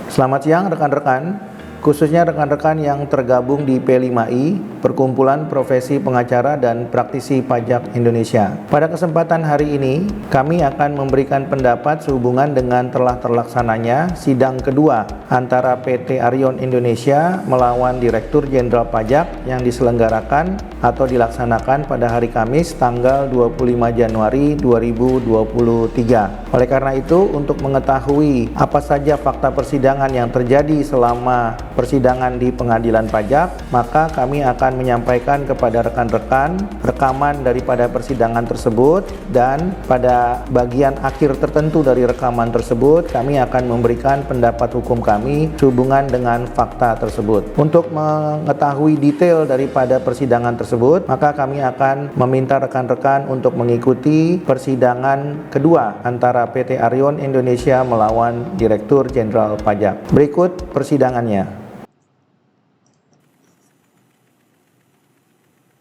Selamat siang rekan-rekan, khususnya rekan-rekan yang tergabung di P5I, Perkumpulan Profesi Pengacara dan Praktisi Pajak Indonesia. Pada kesempatan hari ini, kami akan memberikan pendapat sehubungan dengan telah terlaksananya sidang kedua antara PT Arion Indonesia melawan Direktur Jenderal Pajak yang diselenggarakan atau dilaksanakan pada hari Kamis tanggal 25 Januari 2023. Oleh karena itu, untuk mengetahui apa saja fakta persidangan yang terjadi selama persidangan di pengadilan pajak, maka kami akan menyampaikan kepada rekan-rekan rekaman daripada persidangan tersebut, dan pada bagian akhir tertentu dari rekaman tersebut kami akan memberikan pendapat hukum kami sehubungan dengan fakta tersebut. Untuk mengetahui detail daripada persidangan tersebut, maka kami akan meminta rekan-rekan untuk mengikuti persidangan kedua antara PT Arion Indonesia melawan Direktur Jenderal Pajak. Berikut persidangannya.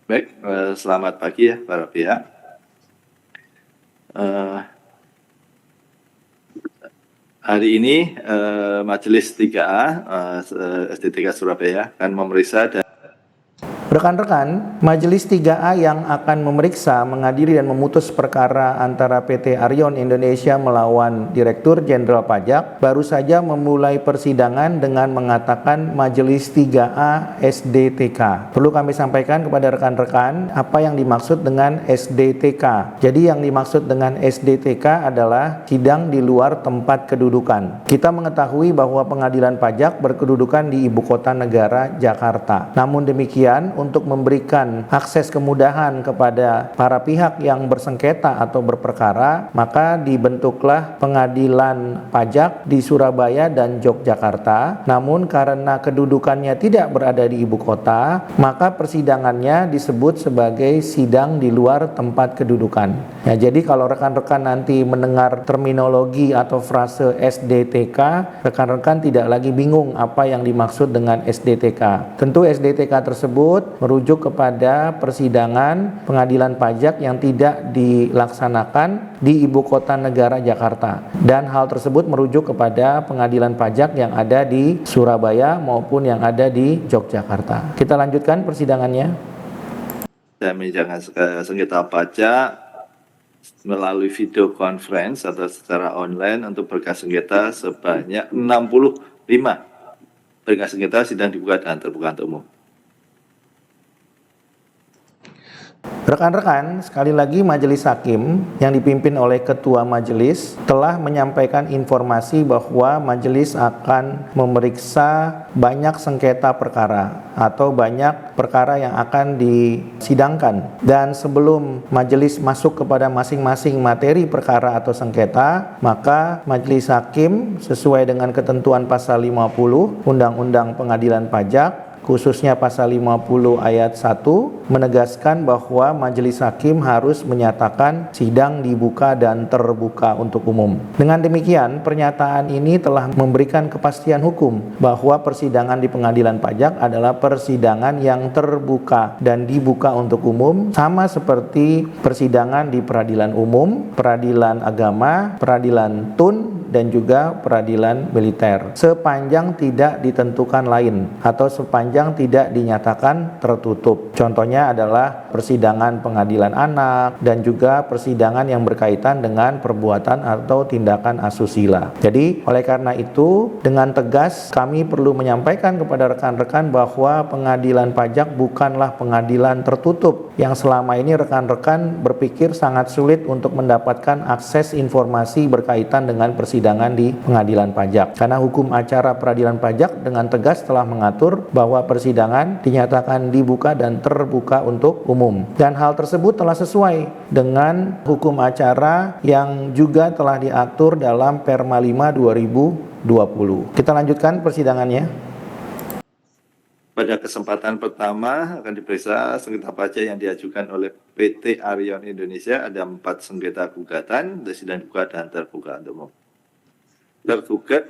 Baik, selamat pagi ya para pihak. Hari ini Majelis 3A SDTK Surabaya akan memeriksa dan Rekan-rekan, Majelis 3A yang akan memeriksa, mengadili dan memutus perkara antara PT Arion Indonesia melawan Direktur Jenderal Pajak baru saja memulai persidangan dengan mengatakan Majelis 3A SDTK. Perlu kami sampaikan kepada rekan-rekan apa yang dimaksud dengan SDTK. Jadi yang dimaksud dengan SDTK adalah sidang di luar tempat kedudukan. Kita mengetahui bahwa pengadilan pajak berkedudukan di ibu kota negara Jakarta. Namun demikian, untuk memberikan akses kemudahan kepada para pihak yang bersengketa atau berperkara, maka dibentuklah pengadilan pajak di Surabaya dan Yogyakarta. Namun karena kedudukannya tidak berada di ibu kota, maka persidangannya disebut sebagai sidang di luar tempat kedudukan. Ya, jadi kalau rekan-rekan nanti mendengar terminologi atau frase SDTK, rekan-rekan tidak lagi bingung apa yang dimaksud dengan SDTK. Tentu SDTK tersebut merujuk kepada persidangan pengadilan pajak yang tidak dilaksanakan di ibu kota negara Jakarta, dan hal tersebut merujuk kepada pengadilan pajak yang ada di Surabaya maupun yang ada di Yogyakarta. Kita lanjutkan persidangannya. Jangan sengketa pajak melalui video conference atau secara online untuk berkas sengketa sebanyak 65 berkas sengketa sidang dibuka dan terbuka untuk umum. Rekan-rekan, sekali lagi Majelis Hakim yang dipimpin oleh Ketua Majelis telah menyampaikan informasi bahwa Majelis akan memeriksa banyak sengketa perkara atau banyak perkara yang akan disidangkan. Dan sebelum Majelis masuk kepada masing-masing materi perkara atau sengketa, maka Majelis Hakim sesuai dengan ketentuan pasal 50 Undang-Undang Pengadilan Pajak, khususnya pasal 50 ayat 1, menegaskan bahwa Majelis Hakim harus menyatakan sidang dibuka dan terbuka untuk umum. Dengan demikian, pernyataan ini telah memberikan kepastian hukum bahwa persidangan di pengadilan pajak adalah persidangan yang terbuka dan dibuka untuk umum, sama seperti persidangan di peradilan umum, peradilan agama, peradilan tun, dan juga peradilan militer, sepanjang tidak ditentukan lain atau sepanjang tidak dinyatakan tertutup. Contohnya adalah persidangan pengadilan anak dan juga persidangan yang berkaitan dengan perbuatan atau tindakan asusila. Jadi oleh karena itu, dengan tegas kami perlu menyampaikan kepada rekan-rekan bahwa pengadilan pajak bukanlah pengadilan tertutup yang selama ini rekan-rekan berpikir sangat sulit untuk mendapatkan akses informasi berkaitan dengan persidangan di pengadilan pajak. Karena hukum acara peradilan pajak dengan tegas telah mengatur bahwa persidangan dinyatakan dibuka dan terbuka untuk umum. Dan hal tersebut telah sesuai dengan hukum acara yang juga telah diatur dalam Perma 5 2020. Kita lanjutkan persidangannya. Pada kesempatan pertama akan diperiksa sengketa pajak yang diajukan oleh PT Arion Indonesia. Ada 4 sengketa gugatan, sidang dibuka dan terbuka untuk umum. Tergugat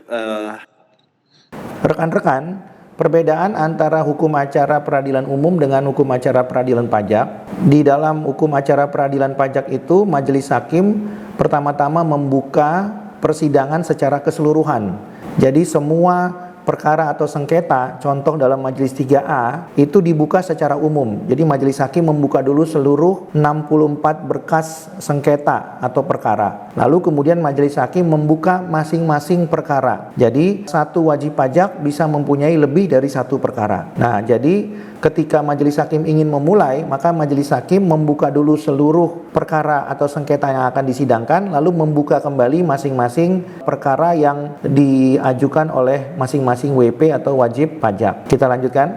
rekan-rekan, perbedaan antara hukum acara peradilan umum dengan hukum acara peradilan pajak. Di dalam hukum acara peradilan pajak itu, Majelis Hakim pertama-tama membuka persidangan secara keseluruhan. Jadi semua perkara atau sengketa, contoh dalam majelis 3A, itu dibuka secara umum. Jadi majelis hakim membuka dulu seluruh 64 berkas sengketa atau perkara. Lalu kemudian majelis hakim membuka masing-masing perkara. Jadi satu wajib pajak bisa mempunyai lebih dari satu perkara. Nah, jadi ketika majelis hakim ingin memulai, maka majelis hakim membuka dulu seluruh perkara atau sengketa yang akan disidangkan, lalu membuka kembali masing-masing perkara yang diajukan oleh masing-masing WP atau wajib pajak. Kita lanjutkan.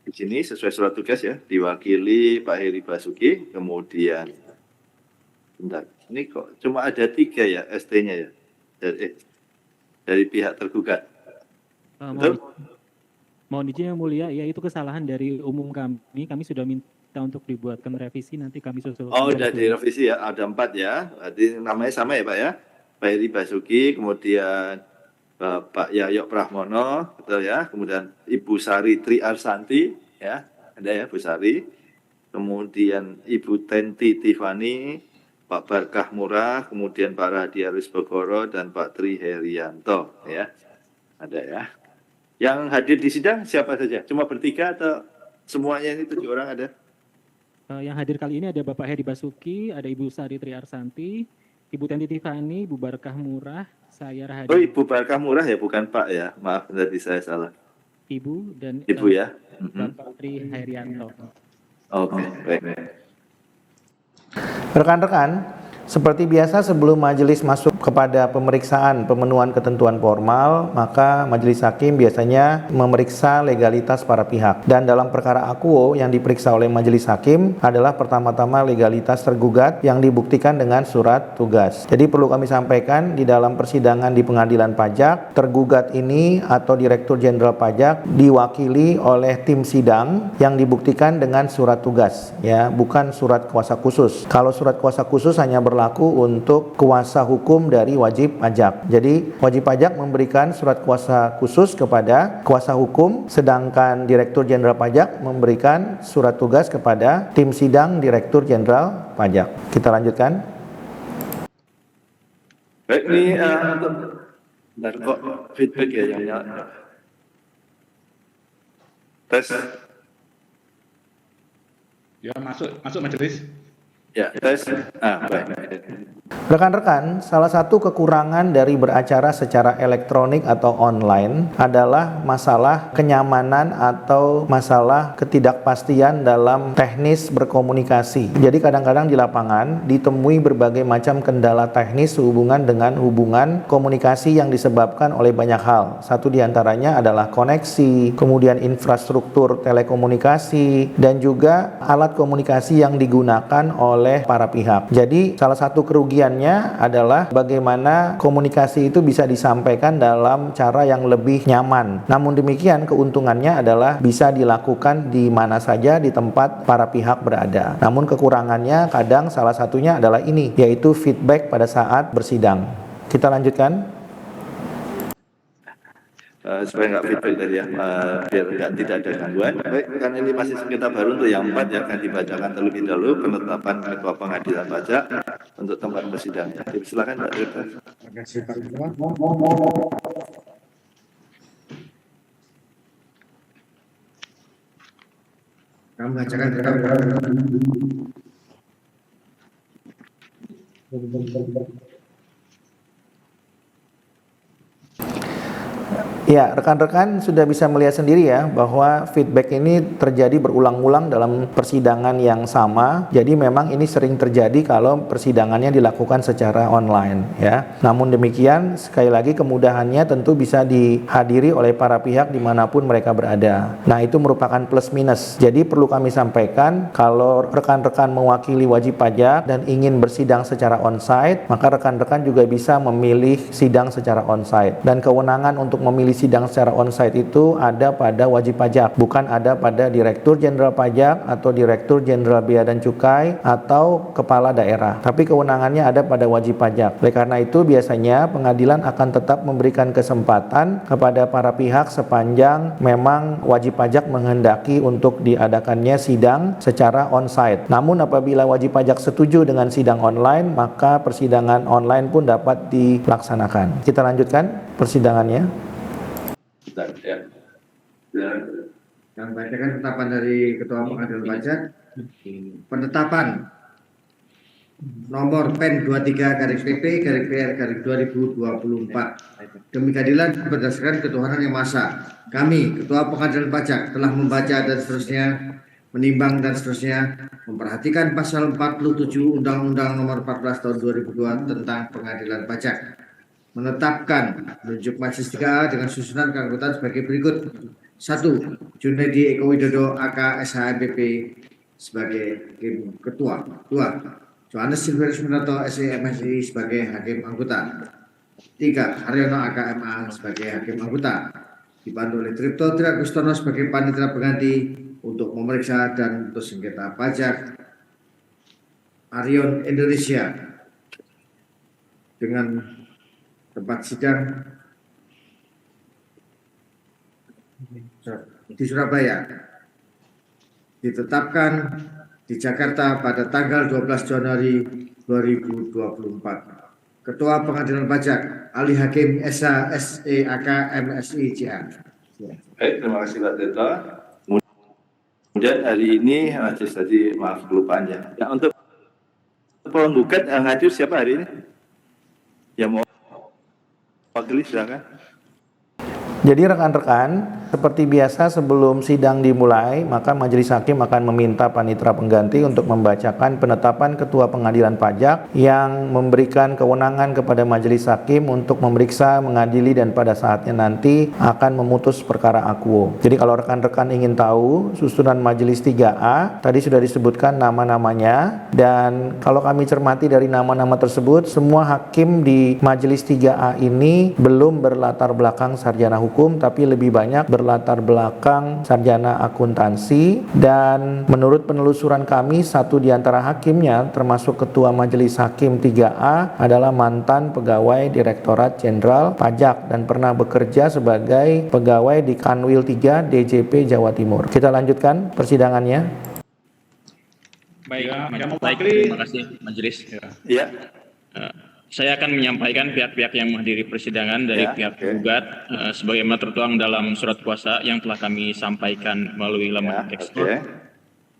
Di sini sesuai surat tugas ya, diwakili Pak Heri Basuki, kemudian bentar, ini kok cuma ada 3 ya ST-nya ya dari pihak tergugat. Betul? Mohon izin yang mulia, ya itu kesalahan dari umum kami. Kami sudah minta untuk dibuatkan revisi, nanti kami susul. Oh, udah direvisi ya, ada 4 ya. Berarti namanya sama ya Pak ya. Pak Heri Basuki, kemudian Bapak Yayok Prahmono, betul ya. Kemudian Ibu Sari Tri Arsanti, ya, ada ya Bu Sari. Kemudian Ibu Tenti Tiffany, Pak Barkah Murah, kemudian Pak Radiarus Bogoro dan Pak Tri Herianto, ya, ada ya. Yang hadir di sidang siapa saja? Cuma bertiga atau semuanya ini 7 orang ada? Yang hadir kali ini ada Bapak Heri Basuki, ada Ibu Sari Tri Arsanti, Ibu Tenti Tiffany, Ibu Barkah Murah, saya Rahadi. Oh, Ibu Barkah Murah ya, bukan Pak ya. Maaf, tadi saya salah. Ibu dan Ibu ya. Bapak Tri Herianto. Oke, baik. Rekan-rekan, seperti biasa sebelum majelis masuk kepada pemeriksaan pemenuhan ketentuan formal, maka majelis hakim biasanya memeriksa legalitas para pihak. Dan dalam perkara akuo yang diperiksa oleh majelis hakim adalah pertama-tama legalitas tergugat yang dibuktikan dengan surat tugas. Jadi perlu kami sampaikan, di dalam persidangan di pengadilan pajak, tergugat ini atau Direktur Jenderal Pajak diwakili oleh tim sidang yang dibuktikan dengan surat tugas, ya, bukan surat kuasa khusus. Kalau surat kuasa khusus hanya berlaku untuk kuasa hukum dari wajib pajak. Jadi wajib pajak memberikan surat kuasa khusus kepada kuasa hukum, sedangkan Direktur Jenderal Pajak memberikan surat tugas kepada tim sidang Direktur Jenderal Pajak. Kita lanjutkan. Baik, ini bentar kok feedback ya yang nyala. Tes. Ya, masuk majelis. Ya, tes. Baik. Rekan-rekan, salah satu kekurangan dari beracara secara elektronik atau online adalah masalah kenyamanan atau masalah ketidakpastian dalam teknis berkomunikasi. Jadi kadang-kadang di lapangan ditemui berbagai macam kendala teknis sehubungan dengan hubungan komunikasi yang disebabkan oleh banyak hal. Satu diantaranya adalah koneksi, kemudian infrastruktur telekomunikasi, dan juga alat komunikasi yang digunakan oleh para pihak. Jadi salah satu kerugiannya adalah bagaimana komunikasi itu bisa disampaikan dalam cara yang lebih nyaman. Namun demikian keuntungannya adalah bisa dilakukan di mana saja di tempat para pihak berada. Namun kekurangannya kadang salah satunya adalah ini, yaitu feedback pada saat bersidang. Kita lanjutkan. Supaya nggak feedback tadi ya, biar tidak ada gangguan. Baik, karena ini masih sengketa baru untuk yang 4 ya, akan dibacakan terlebih dahulu penetapan Ketua Pengadilan Pajak untuk tempat bersidang. Jadi silakan Pak Direktur. Terima kasih Pak Ketua. Kami bacakan Ya, rekan-rekan sudah bisa melihat sendiri ya bahwa feedback ini terjadi berulang-ulang dalam persidangan yang sama. Jadi memang ini sering terjadi kalau persidangannya dilakukan secara online ya. Namun demikian sekali lagi kemudahannya tentu bisa dihadiri oleh para pihak dimanapun mereka berada. Nah, itu merupakan plus minus. Jadi perlu kami sampaikan, kalau rekan-rekan mewakili wajib pajak dan ingin bersidang secara onsite, maka rekan-rekan juga bisa memilih sidang secara onsite. Dan kewenangan untuk memilih sidang secara onsite itu ada pada wajib pajak, bukan ada pada Direktur Jenderal Pajak atau Direktur Jenderal Bea dan Cukai atau kepala daerah. Tapi kewenangannya ada pada wajib pajak. Oleh karena itu biasanya pengadilan akan tetap memberikan kesempatan kepada para pihak sepanjang memang wajib pajak menghendaki untuk diadakannya sidang secara onsite. Namun apabila wajib pajak setuju dengan sidang online, maka persidangan online pun dapat dilaksanakan. Kita lanjutkan persidangannya. Kami bacakan penetapan dari Ketua Pengadilan Pajak. Penetapan nomor PEN 23-PP-PR-2024 demi keadilan berdasarkan ketuhanan yang Maha Esa. Kami, Ketua Pengadilan Pajak, telah membaca dan seterusnya, menimbang dan seterusnya, memperhatikan pasal 47 Undang-Undang Nomor 14 Tahun 2002 tentang Pengadilan Pajak, menetapkan menunjuk Majelis 3A dengan susunan keanggotaan sebagai berikut. 1. Junedi Eko Widodo AK SHMPP sebagai Hakim Ketua. 2. Johannes Silverus Minoto SE MSI sebagai Hakim Anggota. 3. Haryono AK MA sebagai Hakim Anggota. Dibantu oleh Tripto Tri Agustono sebagai Panitera Pengganti untuk memeriksa dan untuk sengketa pajak Arion Indonesia dengan tempat sidang di Surabaya, ditetapkan di Jakarta pada tanggal 12 Januari 2024. Ketua Pengadilan Pajak Ali Hakim SH SE AK MSI CA. Baik, terima kasih Pak Tirto. Kemudian hari ini majelis tadi maaf kelupaannya. Ya, untuk penggugat yang hadir siapa hari ini? Yang mau wakili silakan. Jadi rekan-rekan, seperti biasa sebelum sidang dimulai, maka majelis hakim akan meminta panitera pengganti untuk membacakan penetapan Ketua Pengadilan Pajak yang memberikan kewenangan kepada majelis hakim untuk memeriksa, mengadili, dan pada saatnya nanti akan memutus perkara akuo. Jadi kalau rekan-rekan ingin tahu susunan majelis 3A, tadi sudah disebutkan nama-namanya, dan kalau kami cermati dari nama-nama tersebut, semua hakim di majelis 3A ini belum berlatar belakang sarjana hukum, tapi lebih banyak berlatar belakang sarjana akuntansi. Dan menurut penelusuran kami, satu di antara hakimnya termasuk Ketua Majelis Hakim 3A adalah mantan pegawai Direktorat Jenderal Pajak dan pernah bekerja sebagai pegawai di Kanwil 3 DJP Jawa Timur. Kita lanjutkan persidangannya. Baik, terima kasih Majelis. Ya. Saya akan menyampaikan pihak-pihak yang menghadiri persidangan dari pihak tergugat sebagaimana tertuang dalam surat kuasa yang telah kami sampaikan melalui laman ekspor.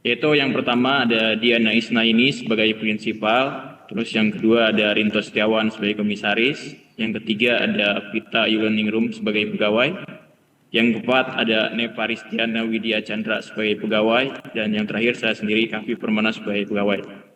Yaitu yang pertama ada Diana Isnaini sebagai prinsipal, terus yang kedua ada Rinto Setiawan sebagai komisaris, yang ketiga ada Pita Yulaningrum sebagai pegawai, yang keempat ada Nepa Ristiana Widya Chandra sebagai pegawai, dan yang terakhir saya sendiri Kavi Permana sebagai pegawai.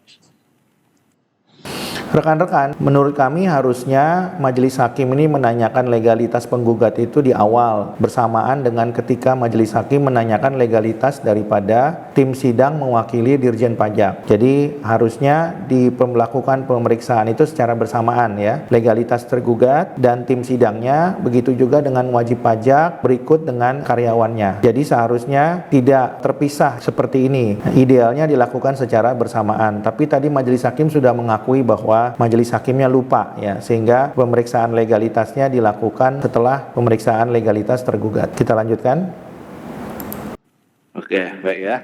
Rekan-rekan, menurut kami harusnya majelis hakim ini menanyakan legalitas penggugat itu di awal, bersamaan dengan ketika majelis hakim menanyakan legalitas daripada tim sidang mewakili Dirjen Pajak. Jadi harusnya dilakukan pemeriksaan itu secara bersamaan ya, legalitas tergugat dan tim sidangnya, begitu juga dengan wajib pajak berikut dengan karyawannya. Jadi seharusnya tidak terpisah seperti ini. Idealnya dilakukan secara bersamaan. Tapi tadi majelis hakim sudah mengakui bahwa majelis hakimnya lupa ya, sehingga pemeriksaan legalitasnya dilakukan setelah pemeriksaan legalitas tergugat. Kita lanjutkan. Oke, baik ya.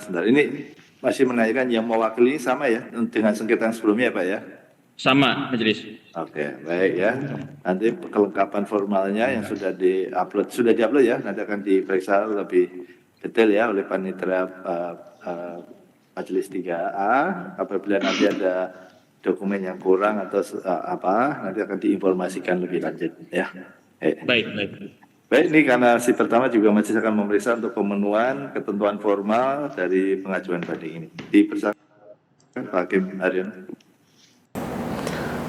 Sebentar, ini masih menanyakan yang mewakili sama ya dengan sengketa yang sebelumnya Pak ya? Sama Majelis. Oke, baik ya. Nanti kelengkapan formalnya yang sudah diupload ya, nanti akan diperiksa lebih detail ya oleh panitera Majelis 3A. Apabila nanti ada dokumen yang kurang atau nanti akan diinformasikan lebih lanjut ya. Baik. Baik, ini karena si pertama juga masih akan memeriksa untuk pemenuhan ketentuan formal dari pengajuan banding ini. Dipersilakan Pak Hakim Haryono.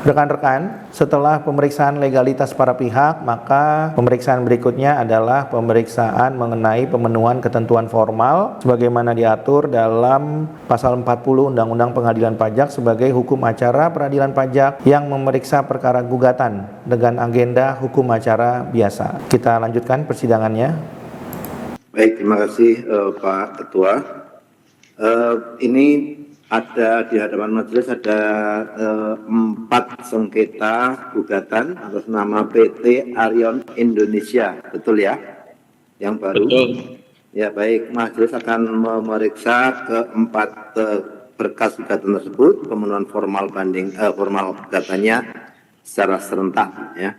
Rekan-rekan, setelah pemeriksaan legalitas para pihak, maka pemeriksaan berikutnya adalah pemeriksaan mengenai pemenuhan ketentuan formal sebagaimana diatur dalam pasal 40 Undang-Undang Pengadilan Pajak sebagai hukum acara peradilan pajak yang memeriksa perkara gugatan dengan agenda hukum acara biasa. Kita lanjutkan persidangannya. Baik, terima kasih Pak Ketua. Ini ada di hadapan majelis ada 4 sengketa gugatan atas nama PT Arion Indonesia, betul ya? Yang baru. Betul. Ya baik, majelis akan memeriksa keempat berkas gugatan tersebut, pemenuhan formal formal gugatannya secara serentak ya.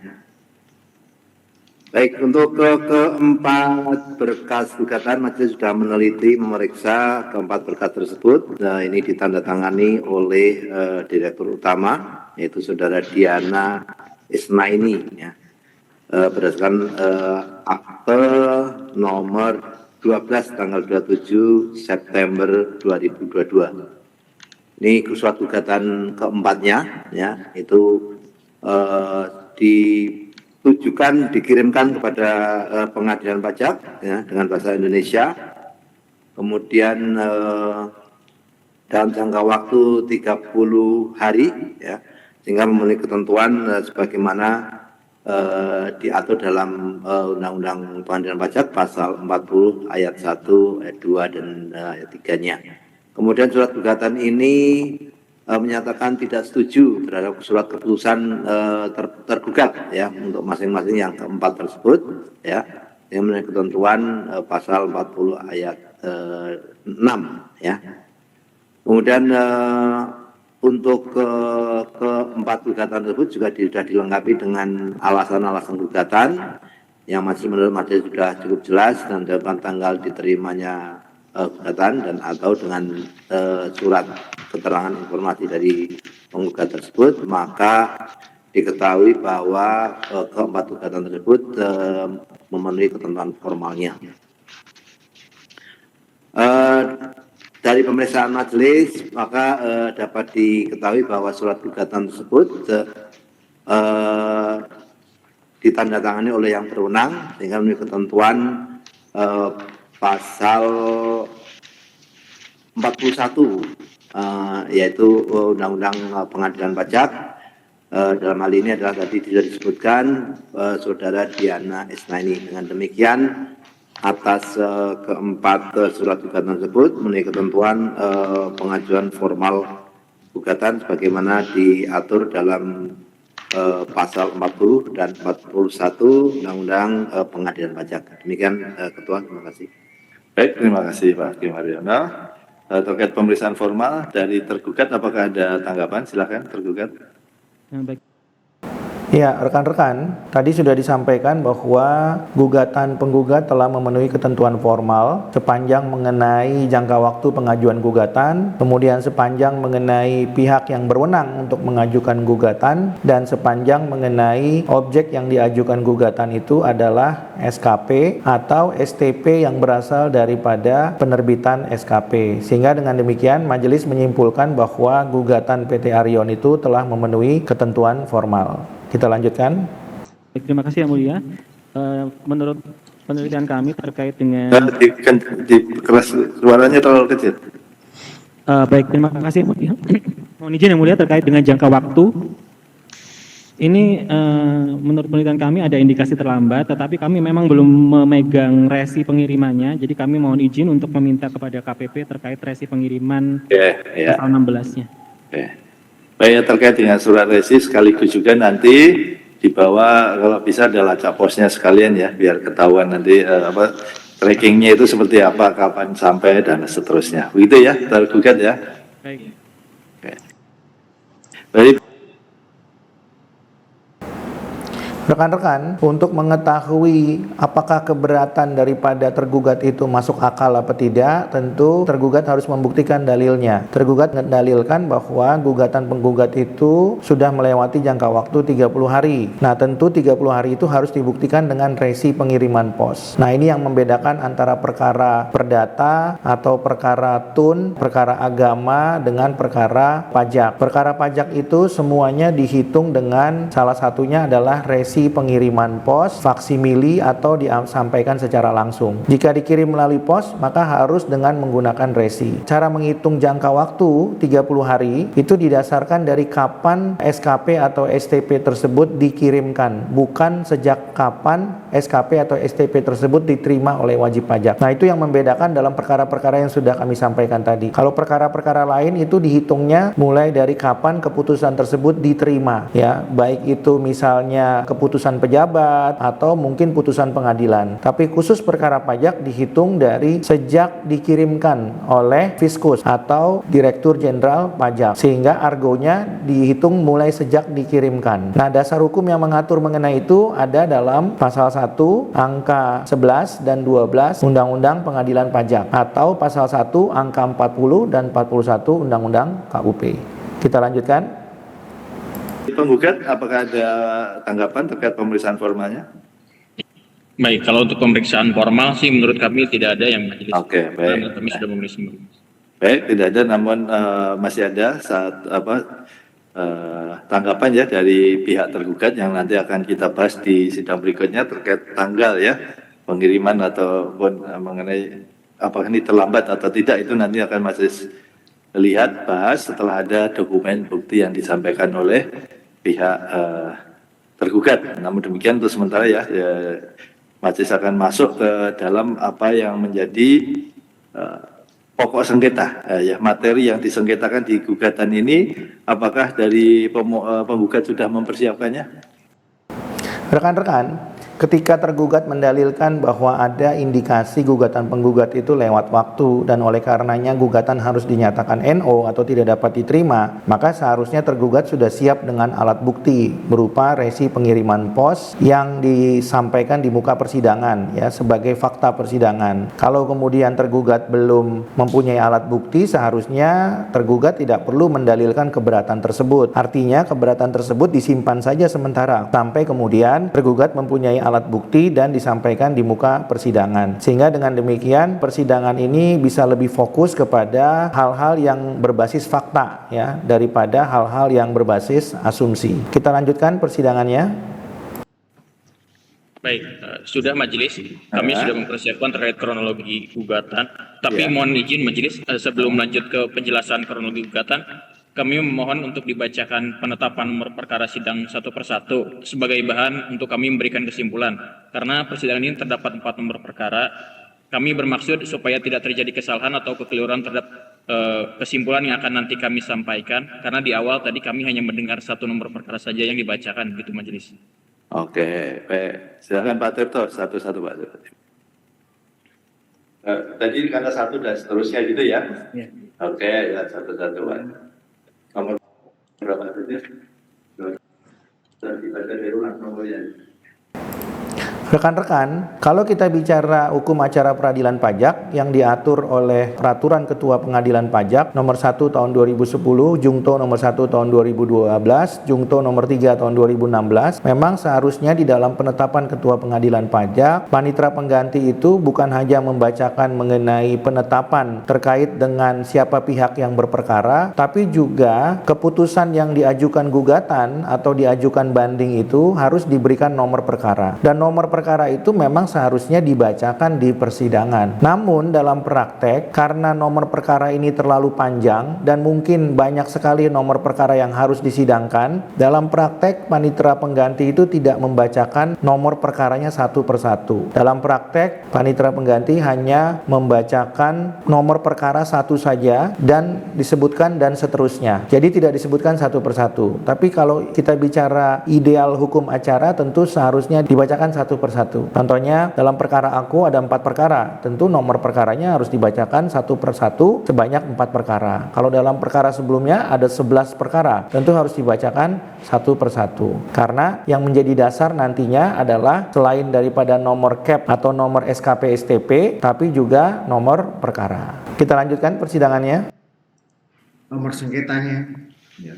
Baik, untuk keempat berkas gugatan, majelis sudah meneliti, memeriksa keempat berkas tersebut. Nah, ini ditandatangani oleh Direktur Utama, yaitu Saudara Diana Isnaini, ya. Berdasarkan akte nomor 12 tanggal 27 September 2022. Ini suatu gugatan keempatnya, ya, itu dikirimkan kepada pengadilan pajak ya, dengan bahasa Indonesia, kemudian dalam jangka waktu 30 hari ya, sehingga memenuhi ketentuan sebagaimana diatur dalam Undang-Undang Pengadilan Pajak pasal 40 ayat 1, ayat 2 dan ayat 3-nya. Kemudian surat gugatan ini menyatakan tidak setuju terhadap surat keputusan tergugat ya untuk masing-masing yang keempat tersebut ya, yang memenuhi ketentuan pasal 40 ayat 6 ya. Kemudian untuk keempat gugatan tersebut juga sudah dilengkapi dengan alasan-alasan gugatan yang masih menurut majelis sudah cukup jelas dan dengan tanggal diterimanya gugatan dan atau dengan surat keterangan informasi dari penggugat tersebut, maka diketahui bahwa keempat gugatan tersebut memenuhi ketentuan formalnya. Dari pemeriksaan majelis, maka dapat diketahui bahwa surat gugatan tersebut ditandatangani oleh yang berwenang sehingga memenuhi ketentuan pasal 41 yaitu Undang-Undang Pengadilan Pajak. Dalam hal ini adalah tadi sudah disebutkan Saudara Diana Isnaini. Dengan demikian atas keempat surat gugatan tersebut memenuhi ketentuan pengajuan formal gugatan sebagaimana diatur dalam pasal 40 dan 41 Undang-Undang Pengadilan Pajak. Demikian Ketua, terima kasih. Baik, terima kasih Pak Hakim Haryono. Terkait pemeriksaan formal dari tergugat, apakah ada tanggapan? Silakan tergugat. Baik. Ya, rekan-rekan, tadi sudah disampaikan bahwa gugatan penggugat telah memenuhi ketentuan formal sepanjang mengenai jangka waktu pengajuan gugatan, kemudian sepanjang mengenai pihak yang berwenang untuk mengajukan gugatan, dan sepanjang mengenai objek yang diajukan gugatan itu adalah SKP atau STP yang berasal daripada penerbitan SKP. Sehingga dengan demikian majelis menyimpulkan bahwa gugatan PT Arion itu telah memenuhi ketentuan formal. Kita lanjutkan. Baik, terima kasih Yang Mulia. Menurut penelitian kami terkait dengan Keras, suaranya terlalu kecil. baik, terima kasih Yang Mulia. Mohon izin Yang Mulia terkait dengan jangka waktu. Ini menurut penelitian kami ada indikasi terlambat, tetapi kami memang belum memegang resi pengirimannya. Jadi kami mohon izin untuk meminta kepada KPP terkait resi pengiriman pasal 16-nya. Baik, terkait dengan surat resi sekaligus juga nanti dibawa kalau bisa ada lacak posnya sekalian ya, biar ketahuan nanti trackingnya itu seperti apa, kapan sampai dan seterusnya. Begitu ya, tergugat ya. Baik. Baik. Rekan-rekan, untuk mengetahui apakah keberatan daripada tergugat itu masuk akal apa tidak, tentu tergugat harus membuktikan dalilnya. Tergugat mendalilkan bahwa gugatan penggugat itu sudah melewati jangka waktu 30 hari. Nah, tentu 30 hari itu harus dibuktikan dengan resi pengiriman pos. Nah, ini yang membedakan antara perkara perdata atau perkara tun, perkara agama dengan perkara pajak. Perkara pajak itu semuanya dihitung dengan salah satunya adalah resi pengiriman pos, faksimili atau disampaikan secara langsung. Jika dikirim melalui pos, maka harus dengan menggunakan resi. Cara menghitung jangka waktu 30 hari itu didasarkan dari kapan SKP atau STP tersebut dikirimkan, bukan sejak kapan SKP atau STP tersebut diterima oleh wajib pajak. Nah, itu yang membedakan dalam perkara-perkara yang sudah kami sampaikan tadi. Kalau perkara-perkara lain itu dihitungnya mulai dari kapan keputusan tersebut diterima, ya, baik itu misalnya keputusan pejabat atau mungkin putusan pengadilan. Tapi khusus perkara pajak dihitung dari sejak dikirimkan oleh Fiskus atau Direktur Jenderal Pajak, sehingga argonya dihitung mulai sejak dikirimkan. Nah, dasar hukum yang mengatur mengenai itu ada dalam pasal 1 angka 11 dan 12 Undang-Undang Pengadilan Pajak atau pasal 1 angka 40 dan 41 Undang-Undang KUP. Kita lanjutkan. Penggugat, apakah ada tanggapan terkait pemeriksaan formalnya? Baik, kalau untuk pemeriksaan formal sih menurut kami tidak ada yang majelis. Oke, baik. Karena kami sudah memenuhi semua. Baik, tidak ada, namun masih ada tanggapan ya dari pihak tergugat yang nanti akan kita bahas di sidang berikutnya terkait tanggal ya pengiriman ataupun mengenai apakah ini terlambat atau tidak, itu nanti akan masih lihat bahas setelah ada dokumen bukti yang disampaikan oleh pihak tergugat. Namun demikian untuk sementara ya majelis akan masuk ke dalam apa yang menjadi pokok sengketa, ya materi yang disengketakan di gugatan ini. Apakah dari penggugat sudah mempersiapkannya? Rekan-rekan, ketika tergugat mendalilkan bahwa ada indikasi gugatan penggugat itu lewat waktu dan oleh karenanya gugatan harus dinyatakan NO atau tidak dapat diterima, maka seharusnya tergugat sudah siap dengan alat bukti berupa resi pengiriman pos yang disampaikan di muka persidangan ya sebagai fakta persidangan. Kalau kemudian tergugat belum mempunyai alat bukti, seharusnya tergugat tidak perlu mendalilkan keberatan tersebut. Artinya keberatan tersebut disimpan saja sementara sampai kemudian tergugat mempunyai alat bukti dan disampaikan di muka persidangan. Sehingga dengan demikian persidangan ini bisa lebih fokus kepada hal-hal yang berbasis fakta ya daripada hal-hal yang berbasis asumsi. Kita lanjutkan persidangannya. Baik, sudah majelis, kami sudah mempersiapkan terkait kronologi gugatan. Tapi mohon izin majelis, sebelum lanjut ke penjelasan kronologi gugatan, kami memohon untuk dibacakan penetapan nomor perkara sidang satu persatu sebagai bahan untuk kami memberikan kesimpulan. Karena persidangan ini terdapat 4 nomor perkara, kami bermaksud supaya tidak terjadi kesalahan atau kekeliruan terhadap kesimpulan yang akan nanti kami sampaikan. Karena di awal tadi kami hanya mendengar 1 nomor perkara saja yang dibacakan, gitu majelis. Oke, baik. Silakan Pak Tirto, satu-satu Pak Tirto. Tadi kata 1 dan seterusnya gitu ya? Ya. Oke, ya satu-satu Pak. Nomor berapa itu? Rekan-rekan, kalau kita bicara hukum acara peradilan pajak yang diatur oleh Peraturan Ketua Pengadilan Pajak nomor 1 tahun 2010, Jungto nomor 1 tahun 2012, Jungto nomor 3 tahun 2016, memang seharusnya di dalam penetapan Ketua Pengadilan Pajak, panitera pengganti itu bukan hanya membacakan mengenai penetapan terkait dengan siapa pihak yang berperkara, tapi juga keputusan yang diajukan gugatan atau diajukan banding itu harus diberikan nomor perkara. Dan nomor perkara itu memang seharusnya dibacakan di persidangan. Namun dalam praktek, karena nomor perkara ini terlalu panjang dan mungkin banyak sekali nomor perkara yang harus disidangkan, dalam praktek panitera pengganti itu tidak membacakan nomor perkaranya satu persatu. Dalam praktek, panitera pengganti hanya membacakan nomor perkara satu saja dan disebutkan dan seterusnya. Jadi tidak disebutkan satu persatu. Tapi kalau kita bicara ideal hukum acara, tentu seharusnya dibacakan satu persatu. persatu. Contohnya dalam perkara aku ada 4 perkara, tentu nomor perkaranya harus dibacakan satu persatu sebanyak 4 perkara. Kalau dalam perkara sebelumnya ada 11 perkara, tentu harus dibacakan satu persatu. Karena yang menjadi dasar nantinya adalah selain daripada nomor CAP atau nomor SKP STP, tapi juga nomor perkara. Kita lanjutkan persidangannya. Nomor sengketanya. Ya.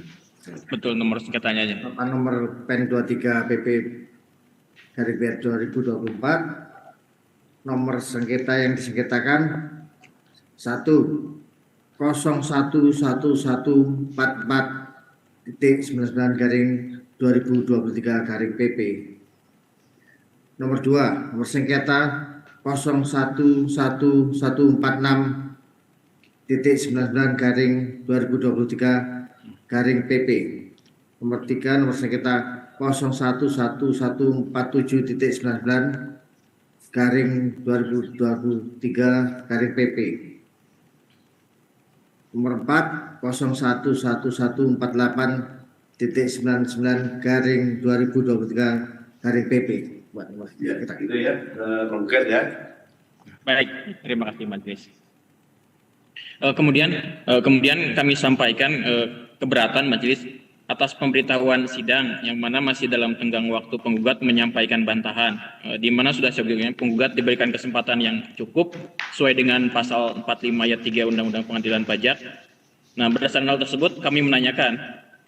Betul, nomor sengketanya aja. Nomor PEN 23 PP garis miring 2024. Nomor sengketa yang disengketakan 1011144.99/2023 PP. Nomor 2, nomor sengketa 011149/2023 PP. Nomor 3, nomor sengketa 011149/2023 PP. Nomor 4, 011148.99/2023 PP. Ya, itu ya, penggugat ya. Baik, terima kasih Majelis. Kemudian kami sampaikan keberatan Majelis atas pemberitahuan sidang yang mana masih dalam tenggang waktu penggugat menyampaikan bantahan, di mana sudah sebelumnya penggugat diberikan kesempatan yang cukup sesuai dengan pasal 45 ayat 3 Undang-Undang Pengadilan Pajak. Nah, berdasarkan hal tersebut kami menanyakan,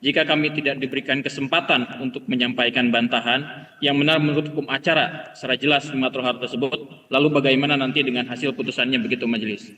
jika kami tidak diberikan kesempatan untuk menyampaikan bantahan yang benar menurut hukum acara secara jelas mengatur hal tersebut, lalu bagaimana nanti dengan hasil putusannya begitu Majelis?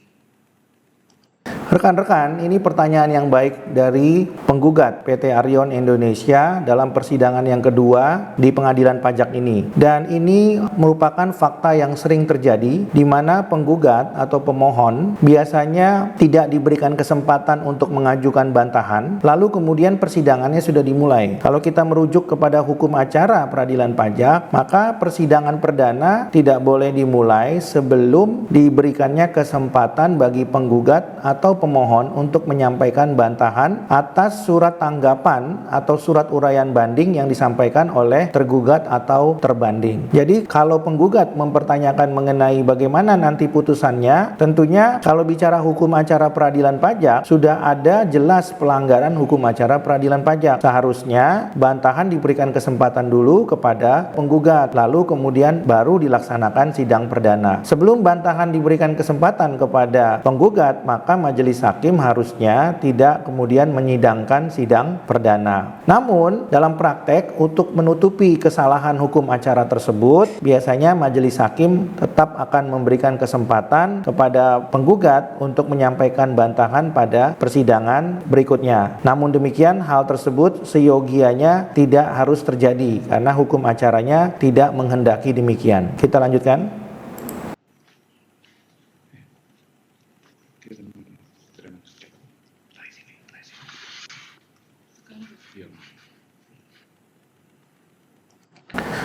Rekan-rekan, ini pertanyaan yang baik dari penggugat PT Arion Indonesia dalam persidangan yang kedua di pengadilan pajak ini. Dan ini merupakan fakta yang sering terjadi di mana penggugat atau pemohon biasanya tidak diberikan kesempatan untuk mengajukan bantahan, lalu kemudian persidangannya sudah dimulai. Kalau kita merujuk kepada hukum acara peradilan pajak, maka persidangan perdana tidak boleh dimulai sebelum diberikannya kesempatan bagi penggugat atau pemohon untuk menyampaikan bantahan atas surat tanggapan atau surat uraian banding yang disampaikan oleh tergugat atau terbanding. Jadi kalau penggugat mempertanyakan mengenai bagaimana nanti putusannya, tentunya kalau bicara hukum acara peradilan pajak sudah ada jelas pelanggaran hukum acara peradilan pajak. Seharusnya bantahan diberikan kesempatan dulu kepada penggugat, lalu kemudian baru dilaksanakan sidang perdana. Sebelum bantahan diberikan kesempatan kepada penggugat, maka majelis hakim harusnya tidak kemudian menyidangkan sidang perdana. Namun, dalam praktek untuk menutupi kesalahan hukum acara tersebut, biasanya majelis hakim tetap akan memberikan kesempatan kepada penggugat untuk menyampaikan bantahan pada persidangan berikutnya. Namun demikian, hal tersebut seyogianya tidak harus terjadi karena hukum acaranya tidak menghendaki demikian. Kita lanjutkan.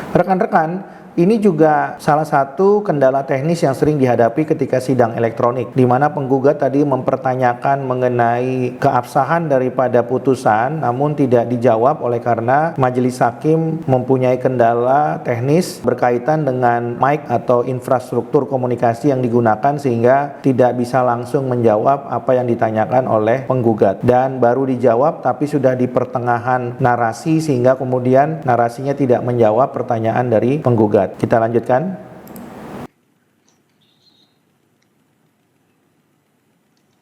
Rekan-rekan, ini juga salah satu kendala teknis yang sering dihadapi ketika sidang elektronik, di mana penggugat tadi mempertanyakan mengenai keabsahan daripada putusan, namun tidak dijawab oleh karena majelis hakim mempunyai kendala teknis berkaitan dengan mic atau infrastruktur komunikasi yang digunakan sehingga tidak bisa langsung menjawab apa yang ditanyakan oleh penggugat. Dan baru dijawab tapi sudah di pertengahan narasi sehingga kemudian narasinya tidak menjawab pertanyaan dari penggugat. Kita lanjutkan.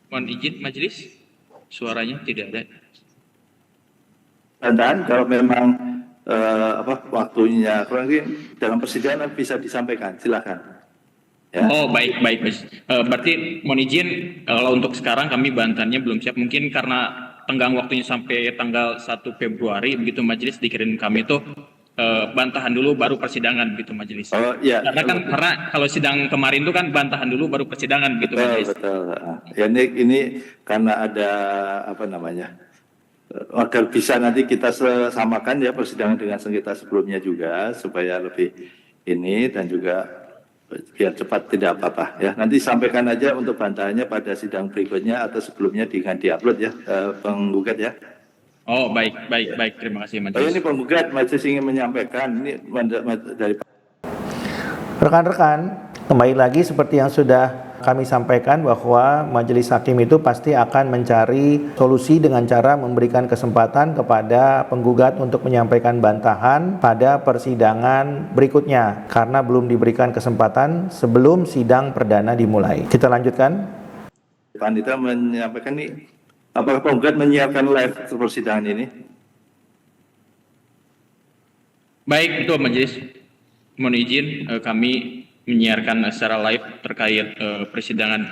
Mohon izin majelis, suaranya tidak ada. Dan kalau memang waktunya kurang dalam persidangan bisa disampaikan, silakan. Ya. Oh baik Mas. Berarti mohon izin kalau untuk sekarang kami bantahannya belum siap, mungkin karena tenggang waktunya sampai tanggal 1 Februari begitu majelis dikirim kami itu bantahan dulu baru persidangan gitu majelis. Oh iya. Karena kalau sidang kemarin itu kan bantahan dulu baru persidangan gitu majelis. Betul. Ya ini karena ada agar bisa nanti kita samakan ya persidangan dengan sengketa sebelumnya juga supaya lebih ini dan juga biar cepat tidak apa-apa ya. Nanti sampaikan aja untuk bantahannya pada sidang berikutnya atau sebelumnya dengan diupload ya penggugat ya. Oh baik. Terima kasih majelis. Ini penggugat majelis ingin menyampaikan ini dari Rekan-rekan, kembali lagi seperti yang sudah kami sampaikan bahwa majelis hakim itu pasti akan mencari solusi dengan cara memberikan kesempatan kepada penggugat untuk menyampaikan bantahan pada persidangan berikutnya karena belum diberikan kesempatan sebelum sidang perdana dimulai. Kita lanjutkan. Panitera menyampaikan nih, apakah penggugat menyiapkan live persidangan ini? Baik, Ketua Majelis, mohon izin kami menyiarkan secara live terkait persidangan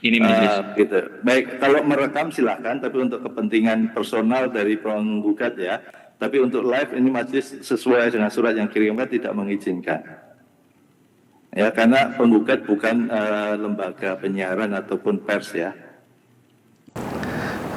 ini Majelis. Gitu. Baik, kalau merekam silakan, tapi untuk kepentingan personal dari penggugat ya. Tapi untuk live ini Majelis sesuai dengan surat yang kirimkan tidak mengizinkan. Ya, karena penggugat bukan lembaga penyiaran ataupun pers ya.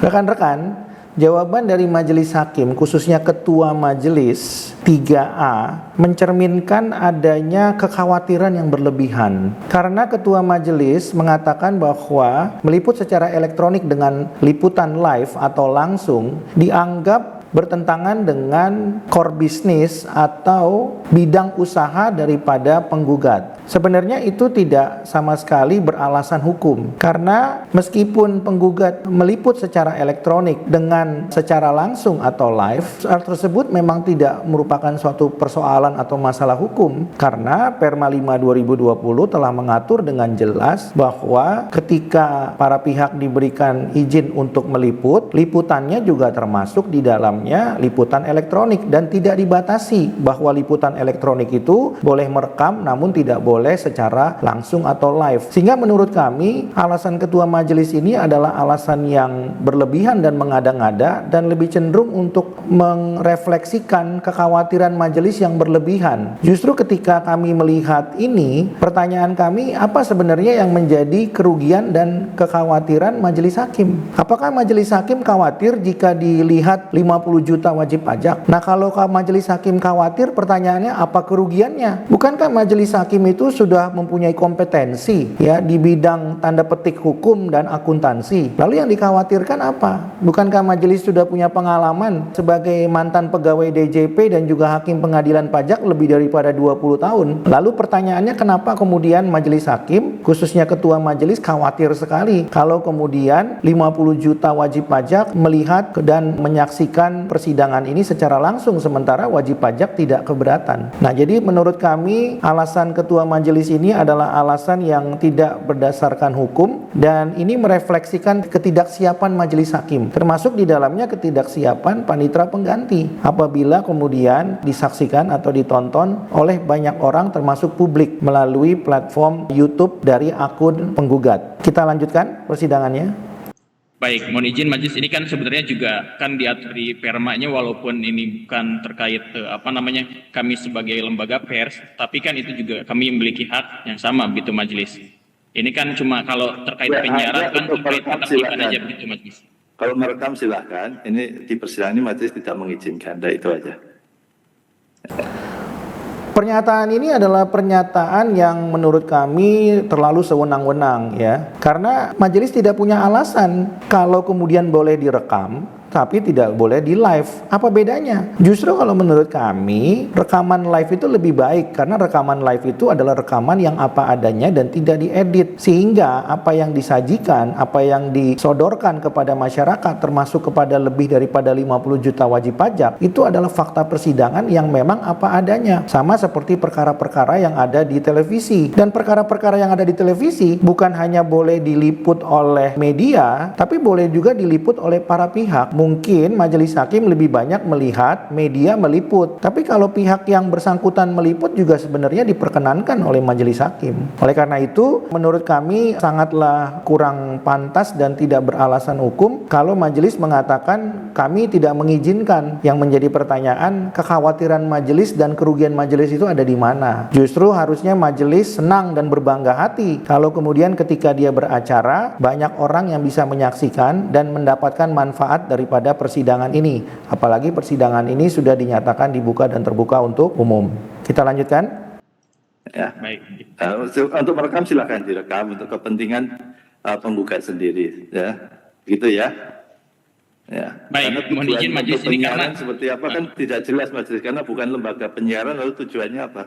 Rekan-rekan, jawaban dari majelis hakim khususnya ketua majelis 3A mencerminkan adanya kekhawatiran yang berlebihan. Karena ketua majelis mengatakan bahwa meliput secara elektronik dengan liputan live atau langsung dianggap bertentangan dengan core bisnis atau bidang usaha daripada penggugat. Sebenarnya itu tidak sama sekali beralasan hukum, karena meskipun penggugat meliput secara elektronik dengan secara langsung atau live, hal tersebut memang tidak merupakan suatu persoalan atau masalah hukum, karena Perma 5 2020 telah mengatur dengan jelas bahwa ketika para pihak diberikan izin untuk meliput, liputannya juga termasuk di dalamnya liputan elektronik dan tidak dibatasi bahwa liputan elektronik itu boleh merekam namun tidak boleh secara langsung atau live. Sehingga menurut kami alasan ketua majelis ini adalah alasan yang berlebihan dan mengada-ngada dan lebih cenderung untuk merefleksikan kekhawatiran majelis yang berlebihan. Justru ketika kami melihat ini, pertanyaan kami, apa sebenarnya yang menjadi kerugian dan kekhawatiran majelis hakim? Apakah majelis hakim khawatir jika dilihat 50 juta wajib pajak? Nah, kalau majelis hakim khawatir, pertanyaannya apa kerugiannya? Bukankah majelis hakim itu sudah mempunyai kompetensi ya di bidang tanda petik hukum dan akuntansi? Lalu yang dikhawatirkan apa? Bukankah majelis sudah punya pengalaman sebagai mantan pegawai DJP dan juga hakim pengadilan pajak lebih daripada 20 tahun? Lalu pertanyaannya, kenapa kemudian majelis hakim, khususnya ketua majelis, khawatir sekali kalau kemudian 50 juta wajib pajak melihat dan menyaksikan persidangan ini secara langsung sementara wajib pajak tidak keberatan? Nah, jadi menurut kami alasan ketua majelis ini adalah alasan yang tidak berdasarkan hukum dan ini merefleksikan ketidaksiapan majelis hakim, termasuk di dalamnya ketidaksiapan panitera pengganti apabila kemudian disaksikan atau ditonton oleh banyak orang termasuk publik melalui platform YouTube dari akun penggugat. Kita lanjutkan persidangannya. Baik, mohon izin Majelis, ini kan sebenarnya juga kan diatur di permanya walaupun ini bukan terkait kami sebagai lembaga pers, tapi kan itu juga kami memiliki hak yang sama begitu Majelis. Ini kan cuma kalau terkait penyiaran kan terkait ketertiban aja begitu Majelis. Kalau merekam silahkan, ini di persidangan ini majelis tidak mengizinkan, itu aja. Pernyataan ini adalah pernyataan yang menurut kami terlalu sewenang-wenang ya. Karena majelis tidak punya alasan kalau kemudian boleh direkam tapi tidak boleh di live. Apa bedanya? Justru kalau menurut kami rekaman live itu lebih baik karena rekaman live itu adalah rekaman yang apa adanya dan tidak diedit, sehingga apa yang disajikan, apa yang disodorkan kepada masyarakat termasuk kepada lebih daripada 50 juta wajib pajak itu adalah fakta persidangan yang memang apa adanya. Sama seperti perkara-perkara yang ada di televisi, dan perkara-perkara yang ada di televisi bukan hanya boleh diliput oleh media tapi boleh juga diliput oleh para pihak. Mungkin majelis hakim lebih banyak melihat media meliput, tapi kalau pihak yang bersangkutan meliput juga sebenarnya diperkenankan oleh majelis hakim. Oleh karena itu, menurut kami sangatlah kurang pantas dan tidak beralasan hukum kalau majelis mengatakan kami tidak mengizinkan. Yang menjadi pertanyaan, kekhawatiran majelis dan kerugian majelis itu ada di mana? Justru harusnya majelis senang dan berbangga hati kalau kemudian ketika dia beracara banyak orang yang bisa menyaksikan dan mendapatkan manfaat daripada persidangan ini, apalagi persidangan ini sudah dinyatakan dibuka dan terbuka untuk umum. Kita lanjutkan. Ya, baik. Untuk merekam silakan direkam untuk kepentingan penggugat sendiri, ya, gitu ya. Ya. Baik, mohon izin majelis ini karena seperti apa kan tidak jelas majelis karena bukan lembaga penyiaran, lalu tujuannya apa?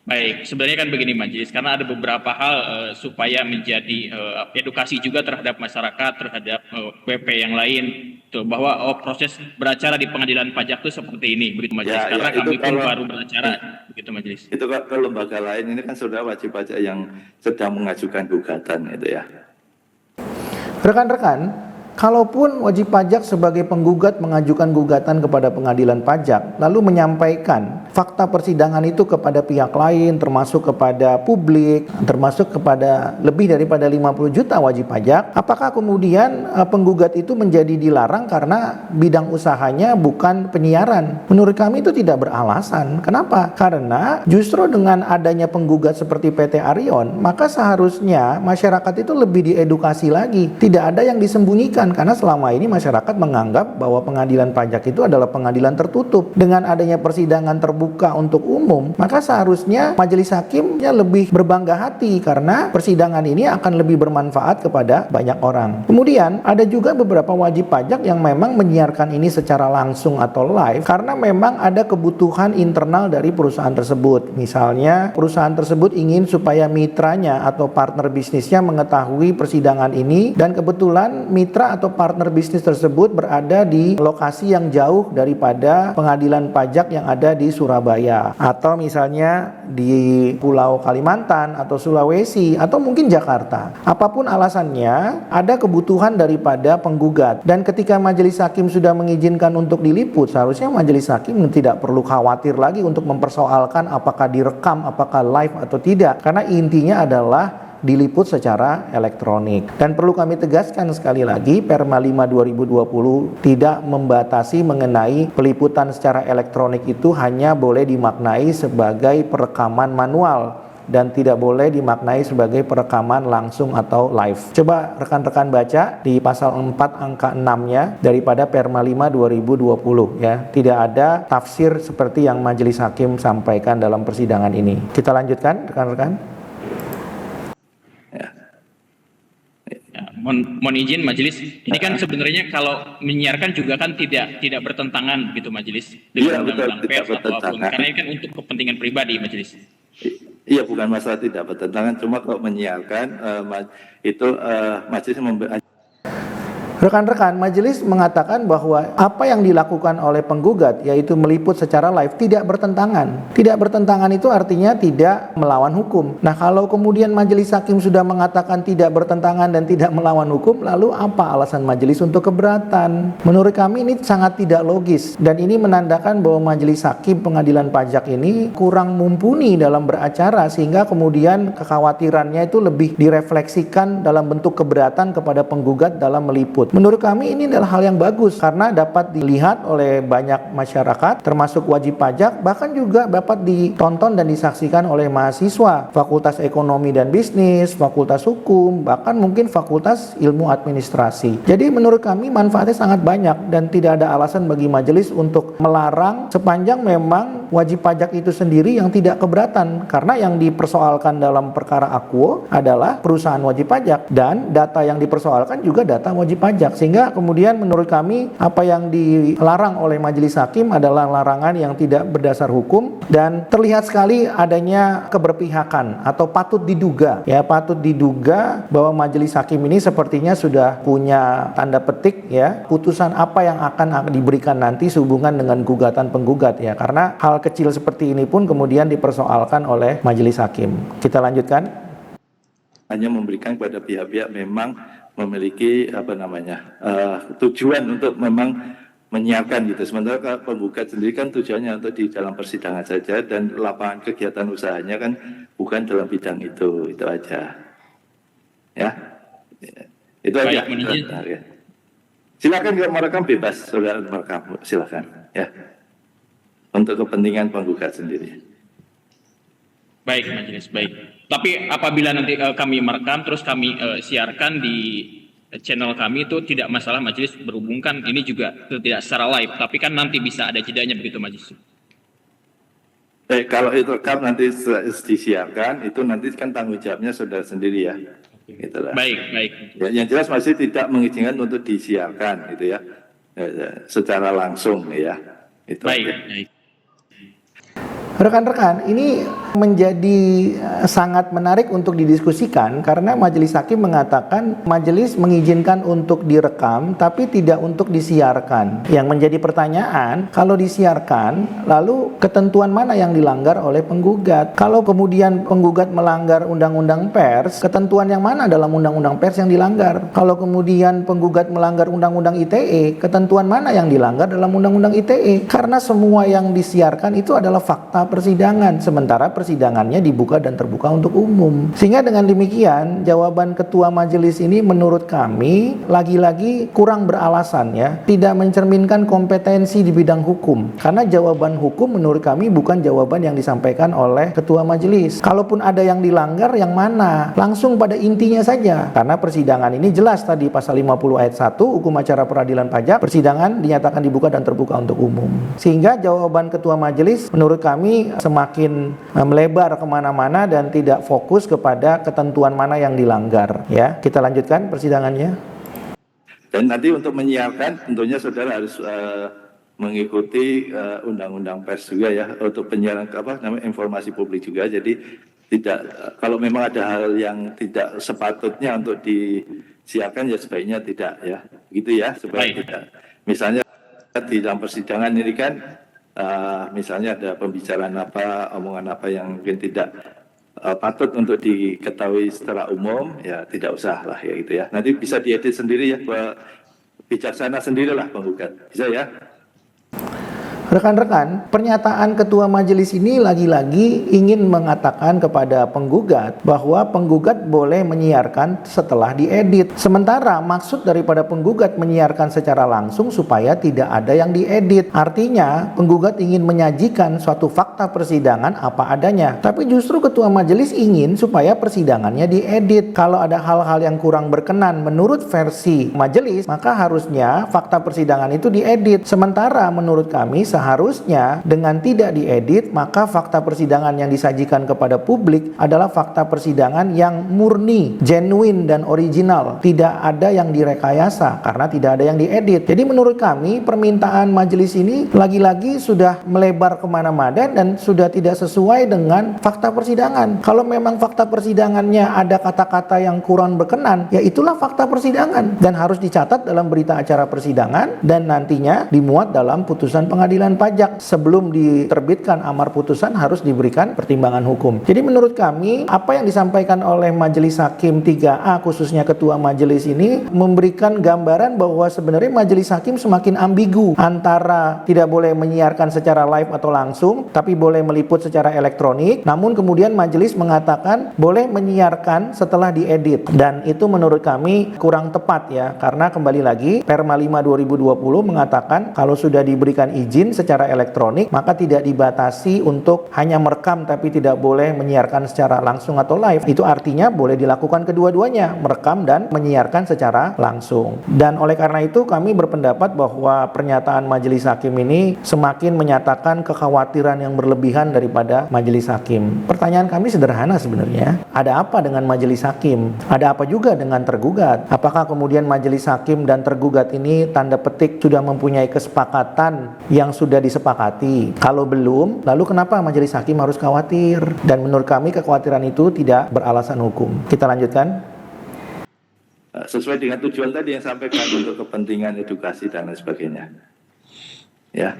Baik, sebenarnya kan begini Majelis, karena ada beberapa hal supaya menjadi edukasi juga terhadap masyarakat, terhadap PP yang lain, tuh, bahwa proses beracara di pengadilan pajak itu seperti ini, begitu Majelis. Karena kami pun baru beracara, begitu Majelis. Itu ke lembaga lain ini kan sudah wajib pajak yang sedang mengajukan gugatan itu ya. Rekan-rekan, kalaupun wajib pajak sebagai penggugat mengajukan gugatan kepada pengadilan pajak, lalu menyampaikan fakta persidangan itu kepada pihak lain, termasuk kepada publik, termasuk kepada lebih daripada 50 juta wajib pajak, apakah kemudian penggugat itu menjadi dilarang karena bidang usahanya bukan penyiaran? Menurut kami itu tidak beralasan. Kenapa? Karena justru dengan adanya penggugat seperti PT Arion, maka seharusnya masyarakat itu lebih diedukasi lagi. Tidak ada yang disembunyikan, karena selama ini masyarakat menganggap bahwa pengadilan pajak itu adalah pengadilan tertutup. Dengan adanya persidangan terbuka untuk umum, maka seharusnya majelis hakimnya lebih berbangga hati karena persidangan ini akan lebih bermanfaat kepada banyak orang. Kemudian ada juga beberapa wajib pajak yang memang menyiarkan ini secara langsung atau live karena memang ada kebutuhan internal dari perusahaan tersebut. Misalnya perusahaan tersebut ingin supaya mitranya atau partner bisnisnya mengetahui persidangan ini, dan kebetulan mitra atau partner bisnis tersebut berada di lokasi yang jauh daripada pengadilan pajak yang ada di Surabaya, atau misalnya di Pulau Kalimantan atau Sulawesi atau mungkin Jakarta. Apapun alasannya, ada kebutuhan daripada penggugat, dan ketika majelis hakim sudah mengizinkan untuk diliput, seharusnya majelis hakim tidak perlu khawatir lagi untuk mempersoalkan apakah direkam, apakah live atau tidak, karena intinya adalah diliput secara elektronik. Dan perlu kami tegaskan sekali lagi, Perma 5 2020 tidak membatasi mengenai peliputan secara elektronik itu hanya boleh dimaknai sebagai perekaman manual dan tidak boleh dimaknai sebagai perekaman langsung atau live. Coba rekan-rekan baca di pasal 4 angka 6-nya daripada Perma 5 2020 ya. Tidak ada tafsir seperti yang majelis hakim sampaikan dalam persidangan ini. Kita lanjutkan rekan-rekan. Mohon izin majelis, ini kan sebenarnya kalau menyiarkan juga kan tidak bertentangan begitu majelis dengan undang-undang pers atau apapun, karena ini kan untuk kepentingan pribadi majelis. Iya, bukan masalah tidak bertentangan, cuma kalau menyiarkan itu majelis Rekan-rekan, majelis mengatakan bahwa apa yang dilakukan oleh penggugat, yaitu meliput secara live, tidak bertentangan. Tidak bertentangan itu artinya tidak melawan hukum. Nah, kalau kemudian majelis hakim sudah mengatakan tidak bertentangan dan tidak melawan hukum, lalu apa alasan majelis untuk keberatan? Menurut kami ini sangat tidak logis, dan ini menandakan bahwa majelis hakim pengadilan pajak ini kurang mumpuni dalam beracara, sehingga kemudian kekhawatirannya itu lebih direfleksikan dalam bentuk keberatan kepada penggugat dalam meliput. Menurut kami ini adalah hal yang bagus karena dapat dilihat oleh banyak masyarakat, termasuk wajib pajak, bahkan juga dapat ditonton dan disaksikan oleh mahasiswa Fakultas Ekonomi dan Bisnis, Fakultas Hukum, bahkan mungkin Fakultas Ilmu Administrasi. Jadi menurut kami manfaatnya sangat banyak dan tidak ada alasan bagi majelis untuk melarang sepanjang memang wajib pajak itu sendiri yang tidak keberatan, karena yang dipersoalkan dalam perkara akuo adalah perusahaan wajib pajak dan data yang dipersoalkan juga data wajib pajak. Sehingga kemudian menurut kami apa yang dilarang oleh majelis hakim adalah larangan yang tidak berdasar hukum, dan terlihat sekali adanya keberpihakan atau patut diduga bahwa majelis hakim ini sepertinya sudah punya tanda petik ya putusan apa yang akan diberikan nanti sehubungan dengan gugatan penggugat ya, karena hal kecil seperti ini pun kemudian dipersoalkan oleh majelis hakim. Kita lanjutkan. Hanya memberikan kepada pihak-pihak memang memiliki tujuan untuk memang menyiapkan gitu. Sementara kalau penggugat sendiri kan tujuannya untuk di dalam persidangan saja, dan lapangan kegiatan usahanya kan bukan dalam bidang itu aja. Ya, itu aja. Ya. Silakan kalau merekam bebas, saudara merekam, silakan. Ya, untuk kepentingan penggugat sendiri. Baik, majelis, baik. Tapi apabila nanti kami merekam terus kami siarkan di channel kami, itu tidak masalah majelis, berhubungkan ini juga tidak secara live, tapi kan nanti bisa ada jedanya begitu majelis. Kalau itu rekam nanti disiarkan, itu nanti kan tanggung jawabnya saudara sendiri ya. Itulah. Baik. Ya, yang jelas masih tidak mengizinkan untuk disiarkan gitu ya, secara langsung ya. Itu baik. Rekan-rekan, ini menjadi sangat menarik untuk didiskusikan karena majelis hakim mengatakan majelis mengizinkan untuk direkam tapi tidak untuk disiarkan. Yang menjadi pertanyaan, kalau disiarkan lalu ketentuan mana yang dilanggar oleh penggugat? Kalau kemudian penggugat melanggar undang-undang pers, ketentuan yang mana dalam undang-undang pers yang dilanggar? Kalau kemudian penggugat melanggar undang-undang ITE, ketentuan mana yang dilanggar dalam undang-undang ITE? Karena semua yang disiarkan itu adalah fakta persidangan, sementara persidangannya dibuka dan terbuka untuk umum. Sehingga dengan demikian, jawaban ketua majelis ini menurut kami lagi-lagi kurang beralasan ya, tidak mencerminkan kompetensi di bidang hukum. Karena jawaban hukum menurut kami bukan jawaban yang disampaikan oleh ketua majelis. Kalaupun ada yang dilanggar, yang mana? Langsung pada intinya saja. Karena persidangan ini jelas tadi pasal 50 ayat 1 Hukum Acara Peradilan Pajak, persidangan dinyatakan dibuka dan terbuka untuk umum. Sehingga jawaban ketua majelis menurut kami semakin melebar kemana-mana dan tidak fokus kepada ketentuan mana yang dilanggar. Ya, kita lanjutkan persidangannya. Dan nanti untuk menyiarkan tentunya saudara harus mengikuti undang-undang pers juga ya untuk penyiaran informasi publik juga. Jadi tidak, kalau memang ada hal yang tidak sepatutnya untuk disiarkan ya sebaiknya tidak ya, gitu ya, supaya tidak. Misalnya di dalam persidangan ini kan misalnya ada pembicaraan apa, omongan apa yang mungkin tidak patut untuk diketahui secara umum, ya tidak usah lah ya gitu ya. Nanti bisa diedit sendiri ya, bijaksana sendirilah penggugat, bisa ya. Rekan-rekan, pernyataan ketua majelis ini lagi-lagi ingin mengatakan kepada penggugat bahwa penggugat boleh menyiarkan setelah diedit. Sementara maksud daripada penggugat menyiarkan secara langsung supaya tidak ada yang diedit. Artinya, penggugat ingin menyajikan suatu fakta persidangan apa adanya. Tapi justru ketua majelis ingin supaya persidangannya diedit. Kalau ada hal-hal yang kurang berkenan menurut versi majelis, maka harusnya fakta persidangan itu diedit. Sementara menurut kami seharusnya dengan tidak diedit, maka fakta persidangan yang disajikan kepada publik adalah fakta persidangan yang murni, genuine dan original. Tidak ada yang direkayasa karena tidak ada yang diedit. Jadi menurut kami permintaan majelis ini lagi-lagi sudah melebar kemana-mana dan sudah tidak sesuai dengan fakta persidangan. Kalau memang fakta persidangannya ada kata-kata yang kurang berkenan, ya itulah fakta persidangan dan harus dicatat dalam berita acara persidangan dan nantinya dimuat dalam putusan pengadilan pajak. Sebelum diterbitkan amar putusan harus diberikan pertimbangan hukum. Jadi menurut kami apa yang disampaikan oleh majelis hakim 3A khususnya ketua majelis ini memberikan gambaran bahwa sebenarnya majelis hakim semakin ambigu antara tidak boleh menyiarkan secara live atau langsung tapi boleh meliput secara elektronik, namun kemudian majelis mengatakan boleh menyiarkan setelah diedit, dan itu menurut kami kurang tepat ya, karena kembali lagi Perma 5 2020 mengatakan kalau sudah diberikan izin secara elektronik maka tidak dibatasi untuk hanya merekam tapi tidak boleh menyiarkan secara langsung atau live. Itu artinya boleh dilakukan kedua-duanya, merekam dan menyiarkan secara langsung. Dan oleh karena itu kami berpendapat bahwa pernyataan majelis hakim ini semakin menyatakan kekhawatiran yang berlebihan daripada majelis hakim. Pertanyaan kami sederhana sebenarnya, ada apa dengan majelis hakim? Ada apa juga dengan tergugat? Apakah kemudian majelis hakim dan tergugat ini tanda petik sudah mempunyai kesepakatan yang sudah disepakati? Kalau belum, lalu kenapa majelis hakim harus khawatir? Dan menurut kami kekhawatiran itu tidak beralasan hukum. Kita lanjutkan. Sesuai dengan tujuan tadi yang sampaikan untuk kepentingan edukasi dan lain sebagainya. Ya.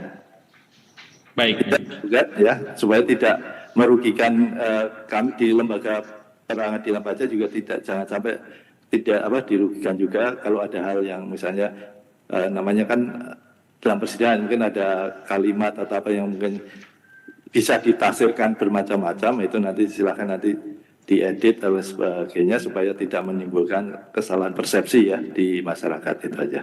Baik. Juga ya, supaya tidak merugikan kami di lembaga peradilan pajak juga jangan sampai tidak dirugikan juga kalau ada hal yang misalnya namanya kan dalam persidangan mungkin ada kalimat atau apa yang mungkin bisa ditafsirkan bermacam-macam, itu nanti silakan nanti diedit dan sebagainya supaya tidak menimbulkan kesalahan persepsi ya di masyarakat, itu aja.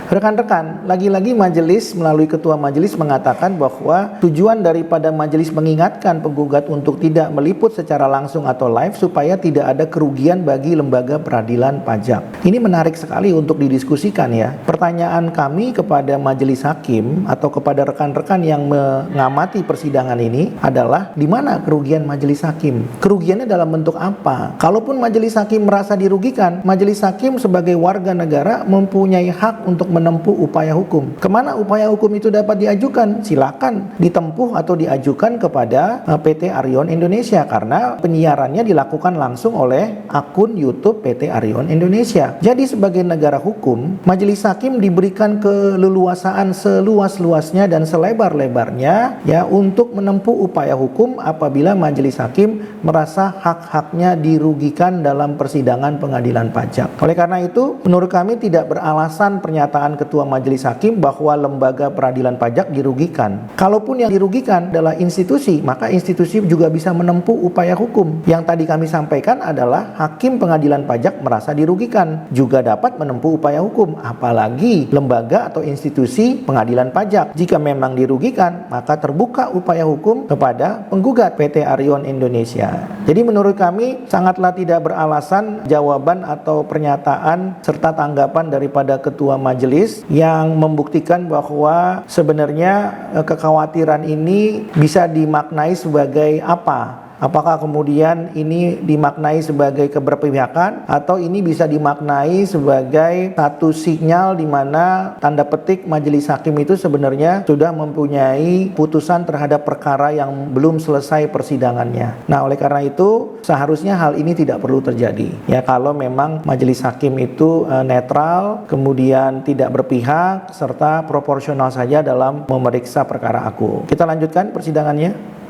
Rekan-rekan, lagi-lagi majelis melalui ketua majelis mengatakan bahwa tujuan daripada majelis mengingatkan penggugat untuk tidak meliput secara langsung atau live supaya tidak ada kerugian bagi lembaga peradilan pajak. Ini menarik sekali untuk didiskusikan ya. Pertanyaan kami kepada majelis hakim atau kepada rekan-rekan yang mengamati persidangan ini adalah di mana kerugian majelis hakim? Kerugiannya dalam bentuk apa? Kalaupun majelis hakim merasa dirugikan, majelis hakim sebagai warga negara mempunyai hak untuk menempuh upaya hukum. Kemana upaya hukum itu dapat diajukan? Silakan ditempuh atau diajukan kepada PT Arion Indonesia, karena penyiarannya dilakukan langsung oleh akun YouTube PT Arion Indonesia. Jadi sebagai negara hukum, majelis hakim diberikan keleluasaan seluas-luasnya dan selebar-lebarnya ya untuk menempuh upaya hukum apabila majelis hakim merasa hak-haknya dirugikan dalam persidangan pengadilan pajak. Oleh karena itu, menurut kami tidak beralasan pernyataan Ketua Majelis Hakim bahwa lembaga peradilan pajak dirugikan. Kalaupun yang dirugikan adalah institusi, maka institusi juga bisa menempuh upaya hukum. Yang tadi kami sampaikan adalah hakim pengadilan pajak merasa dirugikan, juga dapat menempuh upaya hukum, apalagi lembaga atau institusi pengadilan pajak. Jika memang dirugikan, maka terbuka upaya hukum kepada penggugat PT Arion Indonesia. Jadi menurut kami sangatlah tidak beralasan jawaban atau pernyataan serta tanggapan daripada Ketua Majelis yang membuktikan bahwa sebenarnya kekhawatiran ini bisa dimaknai sebagai apa? Apakah kemudian ini dimaknai sebagai keberpihakan atau ini bisa dimaknai sebagai satu sinyal di mana tanda petik majelis hakim itu sebenarnya sudah mempunyai putusan terhadap perkara yang belum selesai persidangannya. Nah, oleh karena itu seharusnya hal ini tidak perlu terjadi. Ya, kalau memang majelis hakim itu netral, kemudian tidak berpihak serta proporsional saja dalam memeriksa perkara aku. Kita lanjutkan persidangannya.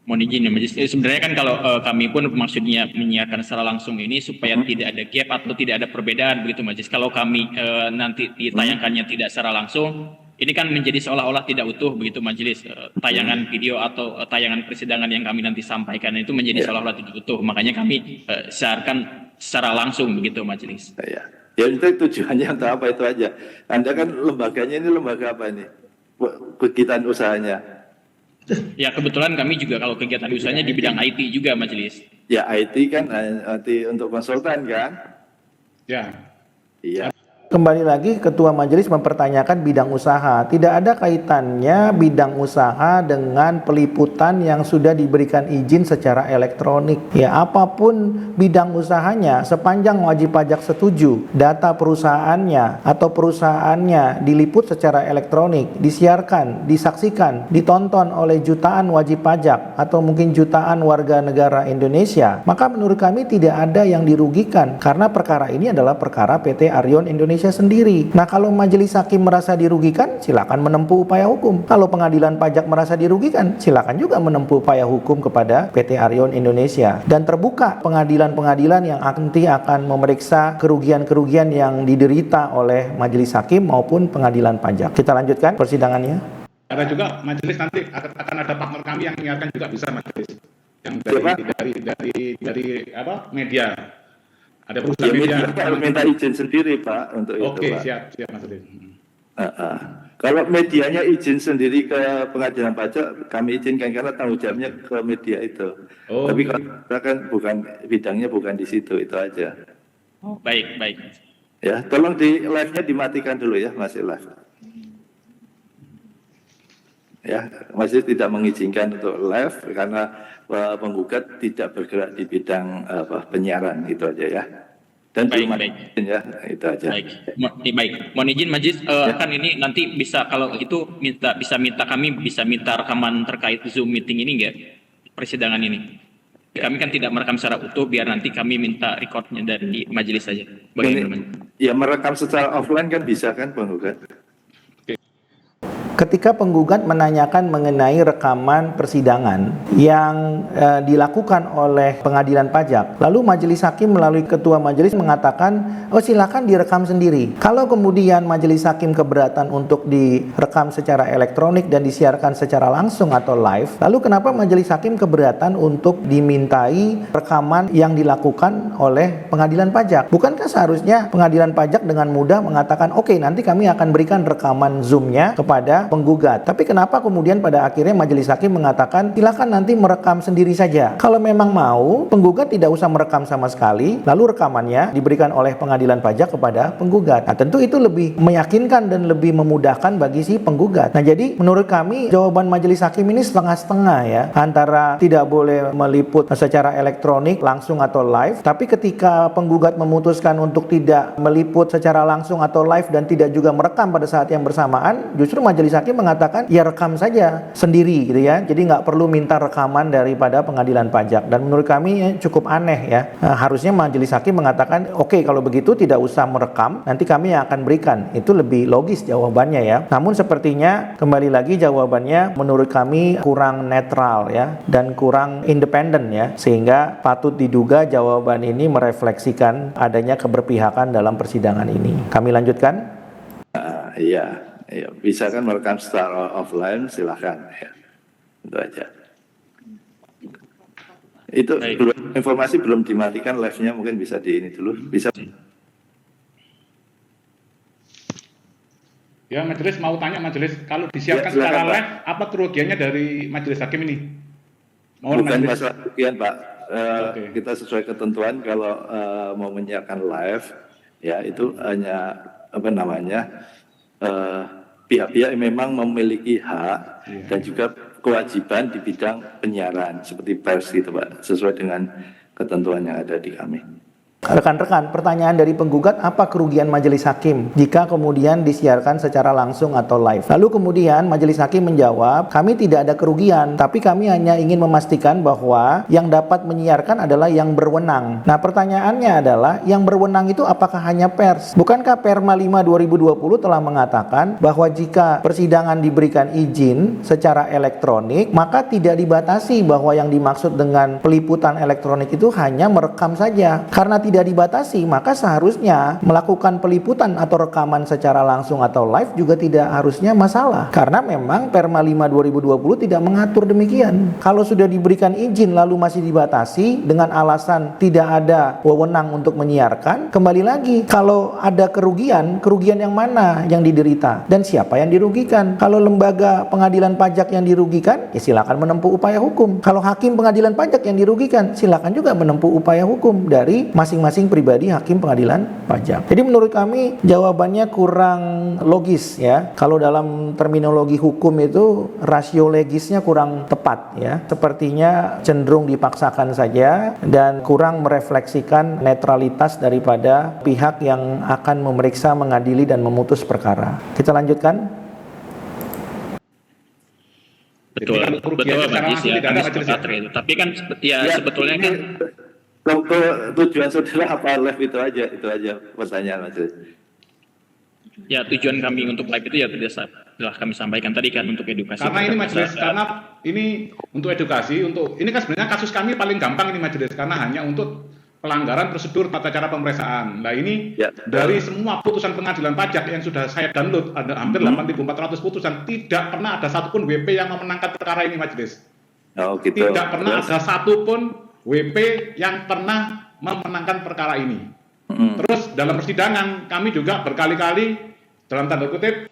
Mohon izin ya Majelis. Sebenarnya kan kalau kami pun maksudnya menyiarkan secara langsung ini supaya tidak ada gap atau tidak ada perbedaan begitu Majelis. Kalau kami nanti ditayangkannya tidak secara langsung, ini kan menjadi seolah-olah tidak utuh begitu Majelis. Tayangan video atau tayangan persidangan yang kami nanti sampaikan itu menjadi seolah-olah tidak utuh. Makanya kami siarkan secara langsung begitu Majelis. Ya itu tujuannya untuk apa itu aja. Anda kan lembaganya ini lembaga apa ini? Kegiatan usahanya. Ya kebetulan kami juga kalau kegiatan usahanya di bidang IT juga Majelis. Ya IT kan IT untuk konsultan kan? Ya. Iya. Kembali lagi Ketua Majelis mempertanyakan bidang usaha. Tidak ada kaitannya bidang usaha dengan peliputan yang sudah diberikan izin secara elektronik. Ya, apapun bidang usahanya, sepanjang wajib pajak setuju, data perusahaannya atau perusahaannya diliput secara elektronik, disiarkan, disaksikan, ditonton oleh jutaan wajib pajak atau mungkin jutaan warga negara Indonesia, maka menurut kami tidak ada yang dirugikan karena perkara ini adalah perkara PT Arion Indonesia sendiri. Nah, kalau majelis hakim merasa dirugikan, silakan menempuh upaya hukum. Kalau pengadilan pajak merasa dirugikan, silakan juga menempuh upaya hukum kepada PT Arion Indonesia. Dan terbuka pengadilan-pengadilan yang nanti akan memeriksa kerugian-kerugian yang diderita oleh majelis hakim maupun pengadilan pajak. Kita lanjutkan persidangannya. Ada juga majelis nanti akan ada partner kami yang menyiarkan juga bisa majelis. Yang dari apa? Media. Ada perusahaan media harus minta izin sendiri Pak untuk itu Pak. Oke, siap Mas. Kalau medianya izin sendiri ke pengadilan pajak, kami izinkan karena tanggung jawabnya ke media itu. Tapi kalau kan bukan bidangnya bukan di situ, itu aja. Baik. Ya, tolong di live-nya dimatikan dulu ya, masih live. Ya, masih tidak mengizinkan untuk live karena penggugat tidak bergerak di bidang penyiaran, itu aja ya. Dan baik. Ya, itu aja. Baik. Mohon izin Majelis, kan ini nanti bisa kalau itu kami bisa minta rekaman terkait Zoom meeting ini enggak? Persidangan ini. Kami kan tidak merekam secara utuh, biar nanti kami minta recordnya dari majelis saja. Bagaimana? Ya, merekam secara offline kan bisa kan penggugat? Ketika penggugat menanyakan mengenai rekaman persidangan yang dilakukan oleh pengadilan pajak, lalu majelis hakim melalui ketua majelis mengatakan, oh silakan direkam sendiri. Kalau kemudian majelis hakim keberatan untuk direkam secara elektronik dan disiarkan secara langsung atau live, lalu kenapa majelis hakim keberatan untuk dimintai rekaman yang dilakukan oleh pengadilan pajak? Bukankah seharusnya pengadilan pajak dengan mudah mengatakan, oke, nanti kami akan berikan rekaman Zoom-nya kepada kepada penggugat. Tapi kenapa kemudian pada akhirnya majelis hakim mengatakan silakan nanti merekam sendiri saja. Kalau memang mau, penggugat tidak usah merekam sama sekali, lalu rekamannya diberikan oleh pengadilan pajak kepada penggugat. Nah, tentu itu lebih meyakinkan dan lebih memudahkan bagi si penggugat. Nah, jadi menurut kami jawaban majelis hakim ini setengah-setengah ya, antara tidak boleh meliput secara elektronik langsung atau live, tapi ketika penggugat memutuskan untuk tidak meliput secara langsung atau live dan tidak juga merekam pada saat yang bersamaan, justru majelis hakim mengatakan ya rekam saja sendiri gitu ya. Jadi nggak perlu minta rekaman daripada pengadilan pajak. Dan menurut kami ya, cukup aneh ya. Harusnya majelis hakim mengatakan oke, kalau begitu tidak usah merekam, nanti kami yang akan berikan. Itu lebih logis jawabannya ya. Namun sepertinya kembali lagi jawabannya menurut kami kurang netral ya dan kurang independen ya, sehingga patut diduga jawaban ini merefleksikan adanya keberpihakan dalam persidangan ini. Kami lanjutkan. Iya, bisa kan merekam secara offline, silakan. Ya. Itu aja. Itu informasi belum dimatikan, live-nya mungkin bisa di ini dulu. Bisa. Ya, majelis mau tanya majelis, kalau disiarkan ya, secara Pak. live, apa kerugiannya dari majelis hakim ini? Bukan majelis. masalah kerugian, Pak. Kita sesuai ketentuan kalau mau menyiarkan live, ya itu hanya apa namanya pihak-pihak yang memang memiliki hak dan juga kewajiban di bidang penyiaran seperti pers gitu Pak, sesuai dengan ketentuan yang ada di kami. Rekan-rekan, pertanyaan dari penggugat, apa kerugian majelis hakim jika kemudian disiarkan secara langsung atau live? Lalu kemudian majelis hakim menjawab, kami tidak ada kerugian, tapi kami hanya ingin memastikan bahwa yang dapat menyiarkan adalah yang berwenang. Nah, pertanyaannya adalah, yang berwenang itu apakah hanya pers? Bukankah Perma 5 2020 telah mengatakan bahwa jika persidangan diberikan izin secara elektronik, maka tidak dibatasi bahwa yang dimaksud dengan peliputan elektronik itu hanya merekam saja. Karena tidak dibatasi, maka seharusnya melakukan peliputan atau rekaman secara langsung atau live juga tidak harusnya masalah. Karena memang Perma 5 2020 tidak mengatur demikian. Kalau sudah diberikan izin lalu masih dibatasi dengan alasan tidak ada wewenang untuk menyiarkan, kembali lagi, kalau ada kerugian yang mana yang diderita dan siapa yang dirugikan? Kalau lembaga pengadilan pajak yang dirugikan, ya silakan menempuh upaya hukum. Kalau hakim pengadilan pajak yang dirugikan, silakan juga menempuh upaya hukum dari masing-masing pribadi hakim pengadilan pajak. Jadi menurut kami jawabannya kurang logis ya. Kalau dalam terminologi hukum itu rasio legisnya kurang tepat ya. Sepertinya cenderung dipaksakan saja dan kurang merefleksikan netralitas daripada pihak yang akan memeriksa, mengadili dan memutus perkara. Kita lanjutkan. Betul, Pak Jis, ya, kami sepakat itu. Tapi kan ya sebetulnya kan tujuan saudara apa live itu aja pertanyaan majelis. Ya, tujuan kami untuk live itu ya telah kami sampaikan tadi kan, untuk edukasi. Karena ini majelis, karena ini untuk edukasi, ini kan sebenarnya kasus kami paling gampang ini majelis, karena hanya untuk pelanggaran prosedur tata cara pemeriksaan. Nah ini dari semua putusan pengadilan pajak yang sudah saya download, ada hampir 8.400 putusan, tidak pernah ada satupun WP yang memenangkan perkara ini majelis. Oh, gitu. Tidak pernah ada satupun WP yang pernah memenangkan perkara ini. Terus dalam persidangan kami juga berkali-kali dalam tanda kutip,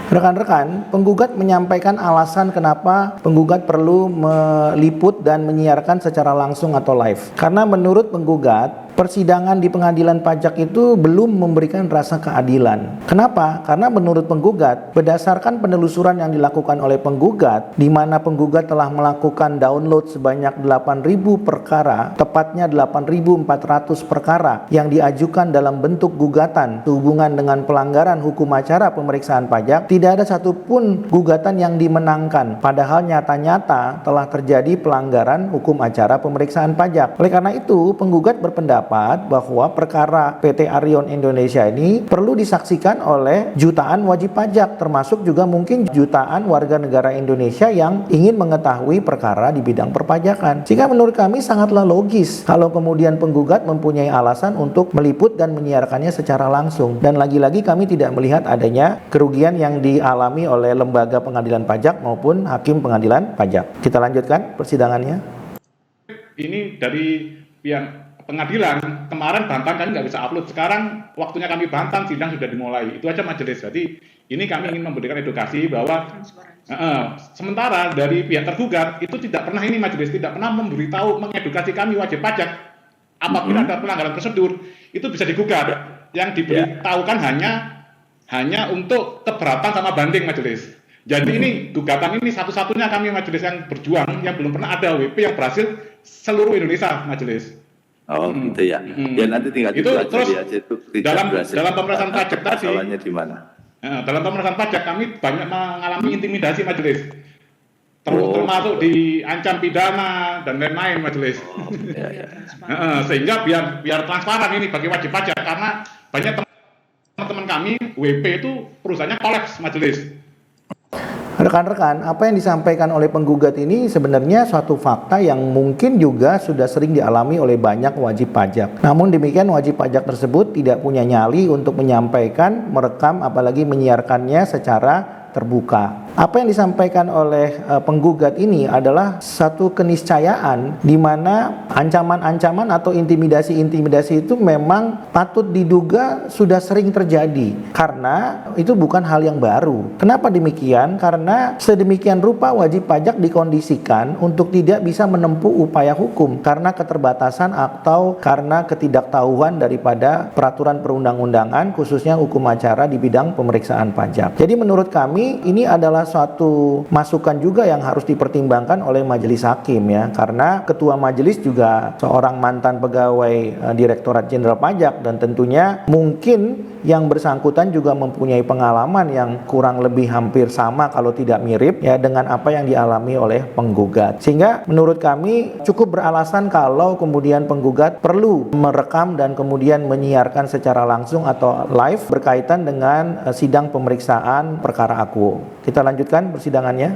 rekan-rekan, penggugat menyampaikan alasan kenapa penggugat perlu meliput dan menyiarkan secara langsung atau live. Karena menurut penggugat, persidangan di pengadilan pajak itu belum memberikan rasa keadilan. Kenapa? Karena menurut penggugat, berdasarkan penelusuran yang dilakukan oleh penggugat, di mana penggugat telah melakukan download sebanyak 8.000 perkara, tepatnya 8.400 perkara yang diajukan dalam bentuk gugatan sehubungan dengan pelanggaran hukum acara pemeriksaan pajak, tidak ada satupun gugatan yang dimenangkan. Padahal nyata-nyata telah terjadi pelanggaran hukum acara pemeriksaan pajak. Oleh karena itu, penggugat berpendapat bahwa perkara PT Arion Indonesia ini perlu disaksikan oleh jutaan wajib pajak, termasuk juga mungkin jutaan warga negara Indonesia yang ingin mengetahui perkara di bidang perpajakan. Sehingga menurut kami sangatlah logis kalau kemudian penggugat mempunyai alasan untuk meliput dan menyiarkannya secara langsung. Dan lagi-lagi kami tidak melihat adanya kerugian yang dialami oleh lembaga pengadilan pajak maupun hakim pengadilan pajak. Kita lanjutkan persidangannya. Ini dari pihak pengadilan, kemarin Bantan kan nggak bisa upload, sekarang waktunya kami Bantan, sidang sudah dimulai. Itu aja majelis. Jadi Ini kami ingin memberikan edukasi bahwa sementara dari pihak tergugat itu tidak pernah ini majelis tidak pernah memberitahu mengedukasi kami wajib pajak apabila ada pelanggaran prosedur itu bisa digugat. Yang diberitahukan hanya untuk keberatan sama banding majelis. Jadi ini gugatan ini satu-satunya kami majelis yang berjuang yang belum pernah ada WP yang berhasil seluruh Indonesia majelis. Oh gitu ya. Ya nanti tinggal itu terus dalam pemeriksaan pajak tadi. Masalahnya di mana? Dalam pemeriksaan pajak kami banyak mengalami intimidasi majelis, termasuk diancam pidana dan lain-lain majelis. Sehingga biar transparan ini bagi wajib pajak karena banyak teman-teman kami WP itu perusahaannya kolaps majelis. Rekan-rekan, apa yang disampaikan oleh penggugat ini sebenarnya suatu fakta yang mungkin juga sudah sering dialami oleh banyak wajib pajak. Namun demikian wajib pajak tersebut tidak punya nyali untuk menyampaikan, merekam, apalagi menyiarkannya secara terbuka. Apa yang disampaikan oleh penggugat ini adalah satu keniscayaan di mana ancaman-ancaman atau intimidasi-intimidasi itu memang patut diduga sudah sering terjadi karena itu bukan hal yang baru. Kenapa demikian? Karena sedemikian rupa wajib pajak dikondisikan untuk tidak bisa menempuh upaya hukum karena keterbatasan atau karena ketidaktahuan daripada peraturan perundang-undangan khususnya hukum acara di bidang pemeriksaan pajak. Jadi menurut kami ini adalah suatu masukan juga yang harus dipertimbangkan oleh majelis hakim ya, karena ketua majelis juga seorang mantan pegawai Direktorat Jenderal Pajak dan tentunya mungkin yang bersangkutan juga mempunyai pengalaman yang kurang lebih hampir sama kalau tidak mirip ya dengan apa yang dialami oleh penggugat. Sehingga menurut kami cukup beralasan kalau kemudian penggugat perlu merekam dan kemudian menyiarkan secara langsung atau live berkaitan dengan sidang pemeriksaan perkara akuo. Kita lanjutkan persidangannya.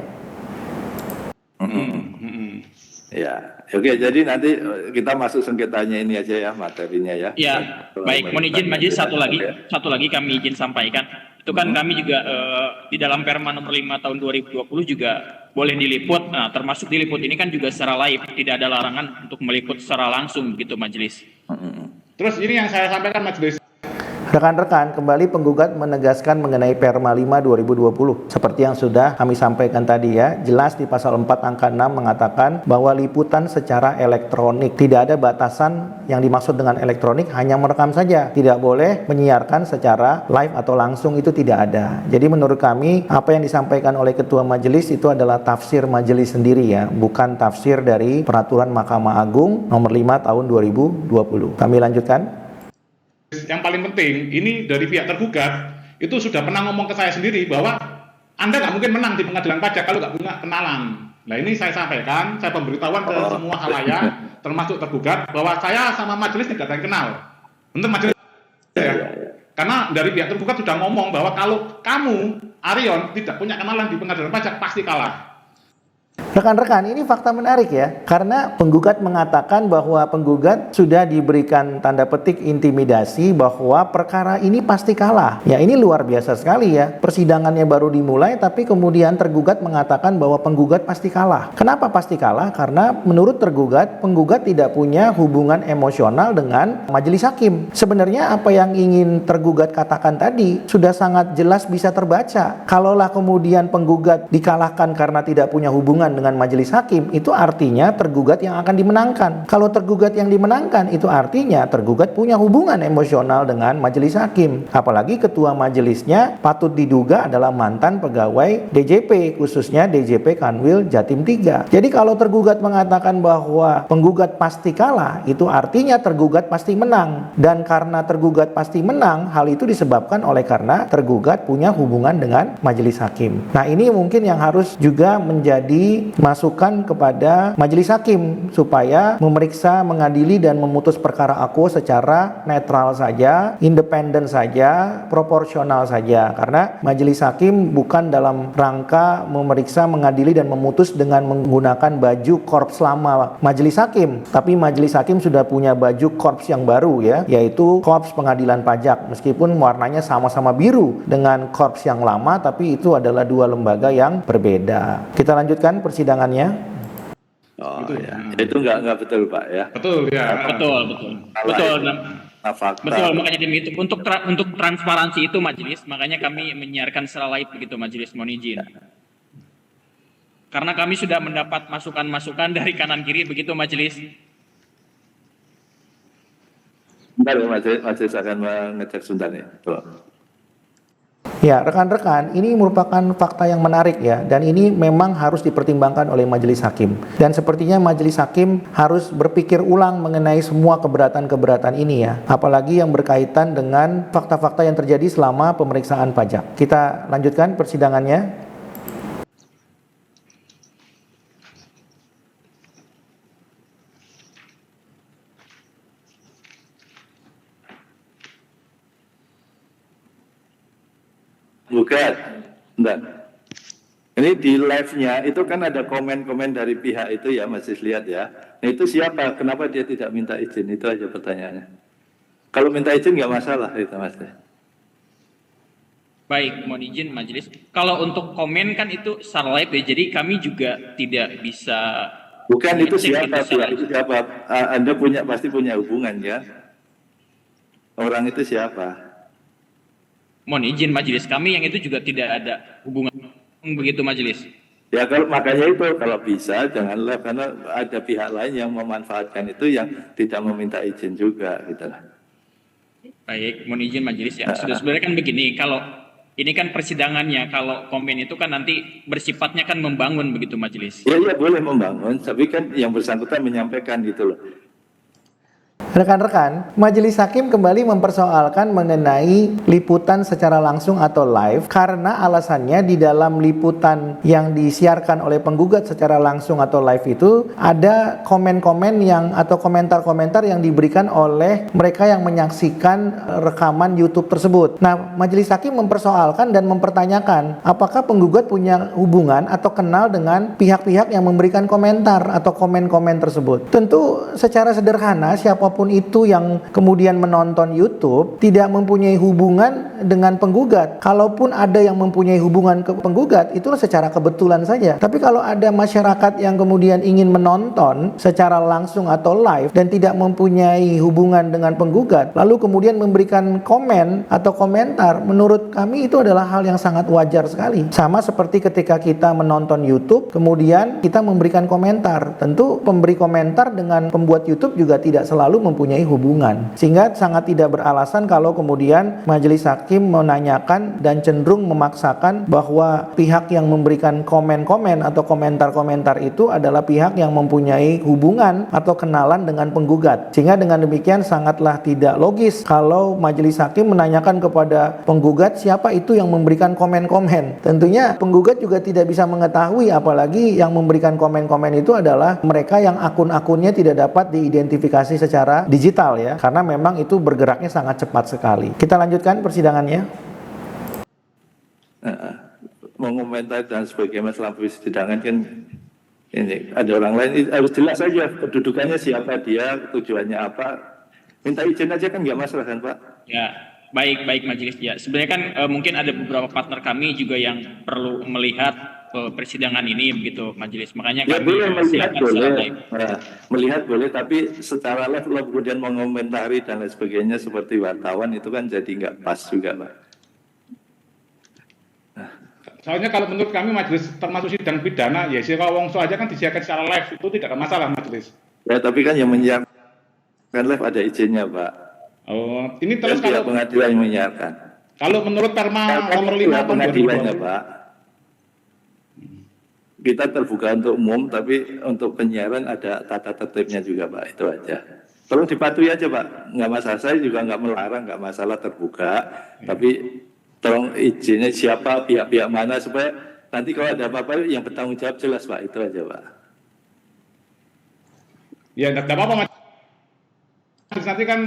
Ya, oke. Jadi nanti kita masuk sengketanya ini aja ya, materinya ya. Ya, baik. Mohon izin majelis satu lagi kami izin sampaikan. Itu kan kami juga di dalam Perma nomor 5 tahun 2020 juga boleh diliput. Nah, termasuk diliput ini kan juga secara live, tidak ada larangan untuk meliput secara langsung begitu majelis. Terus ini yang saya sampaikan majelis. Rekan-rekan, kembali penggugat menegaskan mengenai Perma 5 2020. Seperti yang sudah kami sampaikan tadi ya, jelas di pasal 4 angka 6 mengatakan bahwa liputan secara elektronik. Tidak ada batasan yang dimaksud dengan elektronik, hanya merekam saja. Tidak boleh menyiarkan secara live atau langsung, itu tidak ada. Jadi menurut kami, apa yang disampaikan oleh Ketua Majelis itu adalah tafsir majelis sendiri ya, bukan tafsir dari Peraturan Mahkamah Agung nomor 5 tahun 2020. Kami lanjutkan. Yang paling penting, ini dari pihak tergugat itu sudah pernah ngomong ke saya sendiri bahwa Anda nggak mungkin menang di pengadilan pajak kalau nggak punya kenalan. Nah ini saya sampaikan, saya pemberitahuan ke semua halayak, termasuk tergugat, bahwa saya sama majelis tidak ada yang kenal. Untuk majelis ya. Karena dari pihak tergugat sudah ngomong bahwa kalau kamu, Arion, tidak punya kenalan di pengadilan pajak, pasti kalah. Rekan-rekan, ini fakta menarik ya, karena penggugat mengatakan bahwa penggugat sudah diberikan tanda petik intimidasi bahwa perkara ini pasti kalah. Ya ini luar biasa sekali ya, persidangannya baru dimulai tapi kemudian tergugat mengatakan bahwa penggugat pasti kalah. Kenapa pasti kalah? Karena menurut tergugat, penggugat tidak punya hubungan emosional dengan majelis hakim. Sebenarnya apa yang ingin tergugat katakan tadi sudah sangat jelas bisa terbaca. Kalaulah kemudian penggugat dikalahkan karena tidak punya hubungan dengan majelis hakim, itu artinya tergugat yang akan dimenangkan. Kalau tergugat yang dimenangkan, itu artinya tergugat punya hubungan emosional dengan majelis hakim. Apalagi ketua majelisnya patut diduga adalah mantan pegawai DJP, khususnya DJP Kanwil Jatim 3. Jadi kalau tergugat mengatakan bahwa penggugat pasti kalah, itu artinya tergugat pasti menang. Dan karena tergugat pasti menang, hal itu disebabkan oleh karena tergugat punya hubungan dengan majelis hakim. Nah ini mungkin yang harus juga menjadi masukan kepada majelis hakim supaya memeriksa, mengadili dan memutus perkara akuo secara netral saja, independen saja, proporsional saja, karena majelis hakim bukan dalam rangka memeriksa, mengadili dan memutus dengan menggunakan baju korps lama majelis hakim, tapi majelis hakim sudah punya baju korps yang baru ya, yaitu korps pengadilan pajak, meskipun warnanya sama-sama biru dengan korps yang lama, tapi itu adalah dua lembaga yang berbeda. Kita lanjutkan persidangannya. Oh ya, itu nggak betul Pak ya. Betul ya. Betul. fakta. Betul, makanya demikian untuk transparansi itu majelis, makanya kami menyiarkan secara live begitu majelis, mohon izin. Karena kami sudah mendapat masukan-masukan dari kanan kiri begitu majelis. Bentar, majelis akan mengecek sebentar ya. Tuh. Ya, rekan-rekan, ini merupakan fakta yang menarik ya, dan ini memang harus dipertimbangkan oleh majelis hakim. Dan sepertinya majelis hakim harus berpikir ulang mengenai semua keberatan-keberatan ini ya, apalagi yang berkaitan dengan fakta-fakta yang terjadi selama pemeriksaan pajak. Kita lanjutkan persidangannya. Bukan, bentar. Ini di live-nya itu kan ada komen-komen dari pihak itu ya, masih lihat ya. Nah itu siapa? Kenapa dia tidak minta izin? Itu aja pertanyaannya. Kalau minta izin nggak masalah itu mas. Baik, mohon izin majelis. Kalau untuk komen kan itu secara live ya, jadi kami juga tidak bisa. Bukan itu siapa? Itu siapa? Anda pasti punya hubungan ya. Orang itu siapa? Mohon izin majelis, kami yang itu juga tidak ada hubungan begitu majelis. Ya kalau makanya itu kalau bisa jangan live karena ada pihak lain yang memanfaatkan itu yang tidak meminta izin juga gitu lah. Baik, mohon izin majelis ya. Sudah sebenarnya kan begini, kalau ini kan persidangannya, kalau komen itu kan nanti bersifatnya kan membangun begitu majelis. Iya boleh membangun, tapi kan yang bersangkutan menyampaikan gitu loh. Rekan-rekan, majelis hakim kembali mempersoalkan mengenai liputan secara langsung atau live karena alasannya di dalam liputan yang disiarkan oleh penggugat secara langsung atau live itu ada komen-komen yang atau komentar-komentar yang diberikan oleh mereka yang menyaksikan rekaman YouTube tersebut. Nah, majelis hakim mempersoalkan dan mempertanyakan apakah penggugat punya hubungan atau kenal dengan pihak-pihak yang memberikan komentar atau komen-komen tersebut. Tentu secara sederhana siapapun itu yang kemudian menonton YouTube tidak mempunyai hubungan dengan penggugat. Kalaupun ada yang mempunyai hubungan ke penggugat, itulah secara kebetulan saja. Tapi kalau ada masyarakat yang kemudian ingin menonton secara langsung atau live dan tidak mempunyai hubungan dengan penggugat, lalu kemudian memberikan komen atau komentar, menurut kami itu adalah hal yang sangat wajar sekali. Sama seperti ketika kita menonton YouTube, kemudian kita memberikan komentar. Tentu pemberi komentar dengan pembuat YouTube juga tidak selalu mempunyai hubungan, sehingga sangat tidak beralasan kalau kemudian majelis hakim menanyakan dan cenderung memaksakan bahwa pihak yang memberikan komen-komen atau komentar-komentar itu adalah pihak yang mempunyai hubungan atau kenalan dengan penggugat, sehingga dengan demikian sangatlah tidak logis kalau majelis hakim menanyakan kepada penggugat siapa itu yang memberikan komen-komen. Tentunya penggugat juga tidak bisa mengetahui, apalagi yang memberikan komen-komen itu adalah mereka yang akun-akunnya tidak dapat diidentifikasi secara digital ya, karena memang itu bergeraknya sangat cepat sekali. Kita lanjutkan persidangannya. Mengomentari dan sebagainya selama persidangan kan ini ada orang lain, harus jelas saja kedudukannya siapa dia, tujuannya apa. Minta izin aja kan nggak masalah kan Pak? Ya, baik majelis ya. Sebenarnya kan mungkin ada beberapa partner kami juga yang perlu melihat persidangan ini begitu majelis, makanya ya kami boleh melihat boleh live. Nah, melihat boleh, tapi secara live kalau kemudian mengomentari dan lain sebagainya seperti wartawan itu kan jadi nggak pas juga Pak. Soalnya kalau menurut kami majelis termasuk sidang pidana ya si wongso aja kan disiarkan secara live, itu tidak ada masalah majelis. Ya tapi kan yang menyiarkan live ada izinnya Pak. Oh, ini terus dan kalau pengadilan yang menyiarkan. Kalau menurut Perma nomor 5 tahun pengadilannya Pak. Kita terbuka untuk umum, tapi untuk penyiaran ada tata tertibnya juga Pak, itu aja. Tolong dipatuhi aja Pak, nggak masalah, saya juga nggak melarang, nggak masalah terbuka, tapi tolong izinnya siapa, pihak-pihak mana, supaya nanti kalau ada apa-apa yang bertanggung jawab jelas Pak, itu aja Pak. Ya nggak apa-apa majelis, nanti kan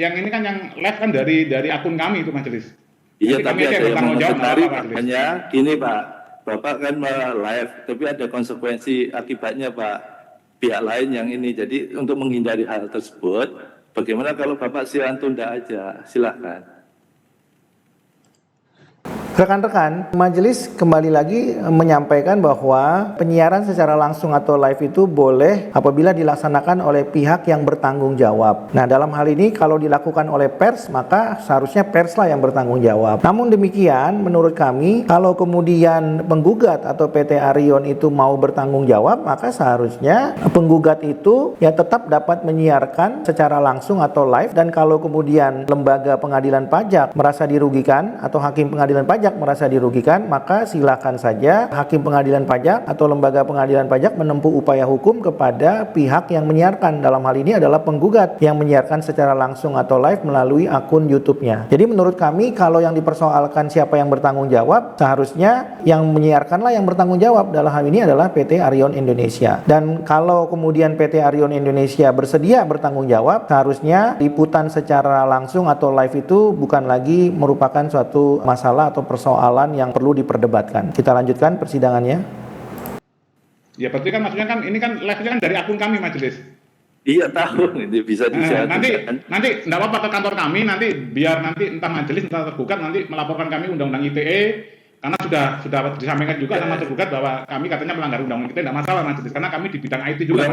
yang ini kan yang live kan dari akun kami itu majelis. Iya, nanti tapi ada yang mengomentari, makanya gini Pak. Bapak kan live, tapi ada konsekuensi akibatnya Pak, pihak lain yang ini. Jadi untuk menghindari hal tersebut, bagaimana kalau Bapak silakan tunda aja, silakan. Rekan-rekan, majelis kembali lagi menyampaikan bahwa penyiaran secara langsung atau live itu boleh apabila dilaksanakan oleh pihak yang bertanggung jawab. Nah, dalam hal ini kalau dilakukan oleh pers, maka seharusnya perslah yang bertanggung jawab. Namun demikian, menurut kami, kalau kemudian penggugat atau PT Arion itu mau bertanggung jawab, maka seharusnya penggugat itu ya tetap dapat menyiarkan secara langsung atau live, dan kalau kemudian lembaga pengadilan pajak merasa dirugikan atau hakim pengadilan pajak merasa dirugikan, maka silakan saja hakim pengadilan pajak atau lembaga pengadilan pajak menempuh upaya hukum kepada pihak yang menyiarkan. Dalam hal ini adalah penggugat yang menyiarkan secara langsung atau live melalui akun YouTube-nya. Jadi menurut kami, kalau yang dipersoalkan siapa yang bertanggung jawab, seharusnya yang menyiarkanlah yang bertanggung jawab. Dalam hal ini adalah PT Arion Indonesia. Dan kalau kemudian PT Arion Indonesia bersedia bertanggung jawab, seharusnya liputan secara langsung atau live itu bukan lagi merupakan suatu masalah atau persoalan yang perlu diperdebatkan. Kita lanjutkan persidangannya. Ya, berarti kan maksudnya kan ini kan live-nya kan dari akun kami majelis. Iya, tahu, ini bisa nanti enggak apa-apa ke kantor kami, nanti biar nanti entah majelis entah tergugat nanti melaporkan kami Undang-Undang ITE, karena sudah disampaikan juga sama tergugat bahwa kami katanya melanggar Undang-Undang ITE, enggak masalah majelis, karena kami di bidang IT juga.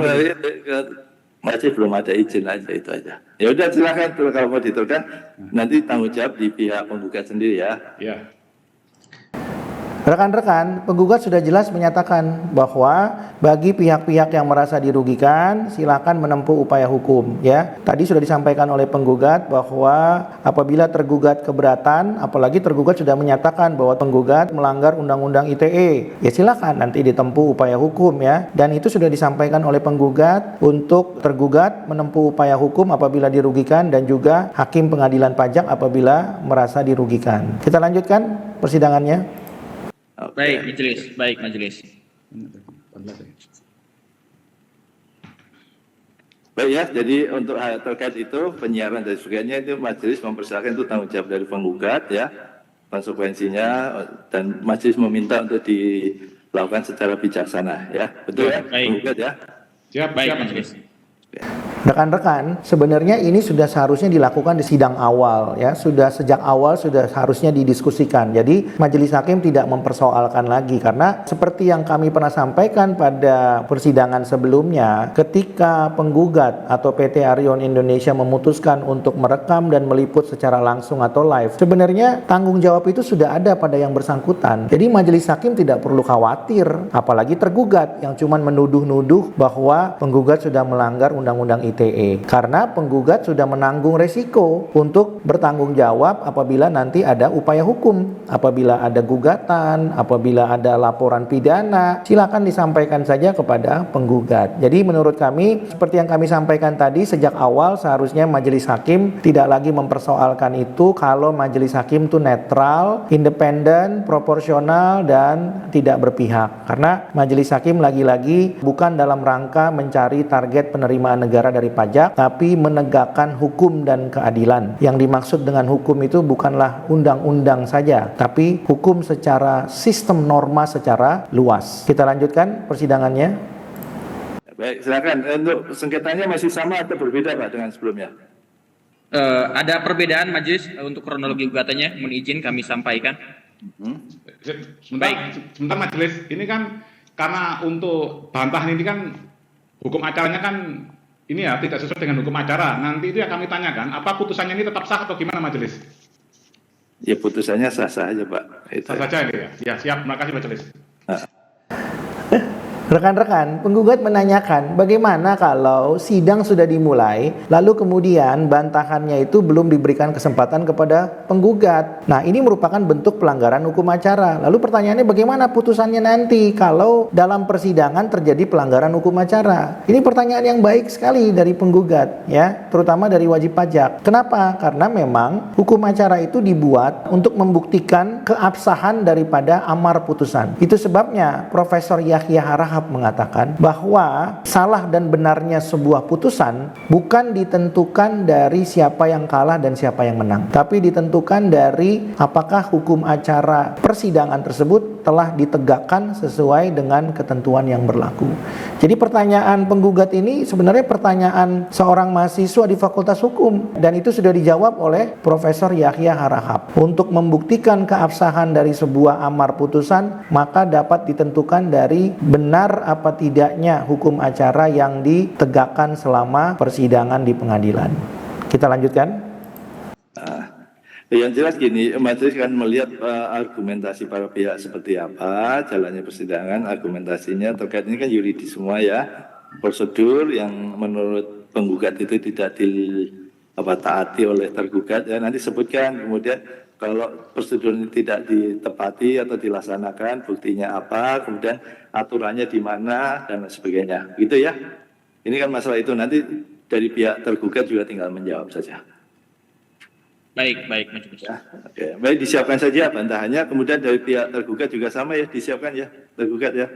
Masih belum ada izin aja, itu aja. Ya udah, silakan kalau mau diteruskan, nanti tanggung jawab di pihak penggugat sendiri ya. Ya. Rekan-rekan, penggugat sudah jelas menyatakan bahwa bagi pihak-pihak yang merasa dirugikan, silakan menempuh upaya hukum. Ya, tadi sudah disampaikan oleh penggugat bahwa apabila tergugat keberatan, apalagi tergugat sudah menyatakan bahwa penggugat melanggar Undang-Undang ITE, ya silakan nanti ditempuh upaya hukum ya. Dan itu sudah disampaikan oleh penggugat untuk tergugat menempuh upaya hukum apabila dirugikan, dan juga hakim pengadilan pajak apabila merasa dirugikan. Kita lanjutkan persidangannya. Baik, majelis. Baik, majelis. Baik ya, jadi untuk hal terkait itu penyiaran dan sebagainya itu majelis mempersilahkan itu tanggung jawab dari penggugat ya, konsekuensinya, dan majelis meminta untuk dilakukan secara bijaksana ya, betul ya, penggugat ya. Siap, baik majelis. Rekan-rekan, sebenarnya ini sudah seharusnya dilakukan di sidang awal ya, sudah sejak awal sudah harusnya didiskusikan. Jadi majelis hakim tidak mempersoalkan lagi, karena seperti yang kami pernah sampaikan pada persidangan sebelumnya, ketika penggugat atau PT Arion Indonesia memutuskan untuk merekam dan meliput secara langsung atau live, sebenarnya tanggung jawab itu sudah ada pada yang bersangkutan. Jadi majelis hakim tidak perlu khawatir, apalagi tergugat yang cuman menuduh-nuduh bahwa penggugat sudah melanggar Undang-Undang ITE, karena penggugat sudah menanggung resiko untuk bertanggung jawab apabila nanti ada upaya hukum, apabila ada gugatan, apabila ada laporan pidana, silakan disampaikan saja kepada penggugat. Jadi menurut kami, seperti yang kami sampaikan tadi, sejak awal seharusnya majelis hakim tidak lagi mempersoalkan itu kalau majelis hakim itu netral, independen, proporsional, dan tidak berpihak. Karena majelis hakim lagi-lagi bukan dalam rangka mencari target penerimaan negara dari pajak, tapi menegakkan hukum dan keadilan. Yang dimaksud dengan hukum itu bukanlah undang-undang saja, tapi hukum secara sistem norma secara luas. Kita lanjutkan persidangannya. Baik, silakan. Untuk sengketanya masih sama atau berbeda Pak dengan sebelumnya? Ada perbedaan majelis untuk kronologi gugatannya, mohon izin kami sampaikan. Sebentar majelis, ini kan karena untuk bantahan ini kan hukum acaranya kan ini ya tidak sesuai dengan hukum acara. Nanti itu yang kami tanyakan, apa putusannya ini tetap sah atau gimana majelis? Ya putusannya sah-sah aja Pak. Sah saja ini ya. Ya siap, terima kasih majelis. Rekan-rekan, penggugat menanyakan bagaimana kalau sidang sudah dimulai, lalu kemudian bantahannya itu belum diberikan kesempatan kepada penggugat. Nah, ini merupakan bentuk pelanggaran hukum acara. Lalu pertanyaannya bagaimana putusannya nanti kalau dalam persidangan terjadi pelanggaran hukum acara? Ini pertanyaan yang baik sekali dari penggugat, ya, terutama dari wajib pajak. Kenapa? Karena memang hukum acara itu dibuat untuk membuktikan keabsahan daripada amar putusan. Itu sebabnya Profesor Yahya Harahap mengatakan bahwa salah dan benarnya sebuah putusan bukan ditentukan dari siapa yang kalah dan siapa yang menang, tapi ditentukan dari apakah hukum acara persidangan tersebut telah ditegakkan sesuai dengan ketentuan yang berlaku. Jadi pertanyaan penggugat ini sebenarnya pertanyaan seorang mahasiswa di Fakultas Hukum, dan itu sudah dijawab oleh Profesor Yahya Harahap. Untuk membuktikan keabsahan dari sebuah amar putusan, maka dapat ditentukan dari benar apa tidaknya hukum acara yang ditegakkan selama persidangan di pengadilan. Kita lanjutkan. Yang jelas gini, majelis kan melihat argumentasi para pihak seperti apa, jalannya persidangan, argumentasinya terkait ini kan yuridis semua ya, prosedur yang menurut penggugat itu tidak taati oleh tergugat ya, nanti sebutkan kemudian kalau prosedur ini tidak ditepati atau dilaksanakan, buktinya apa, kemudian aturannya di mana dan sebagainya, gitu ya. Ini kan masalah itu nanti dari pihak tergugat juga tinggal menjawab saja. Baik, Majelis. Ya, oke. Baik, disiapkan saja bantahannya, kemudian dari pihak tergugat juga sama ya, disiapkan ya, tergugat ya.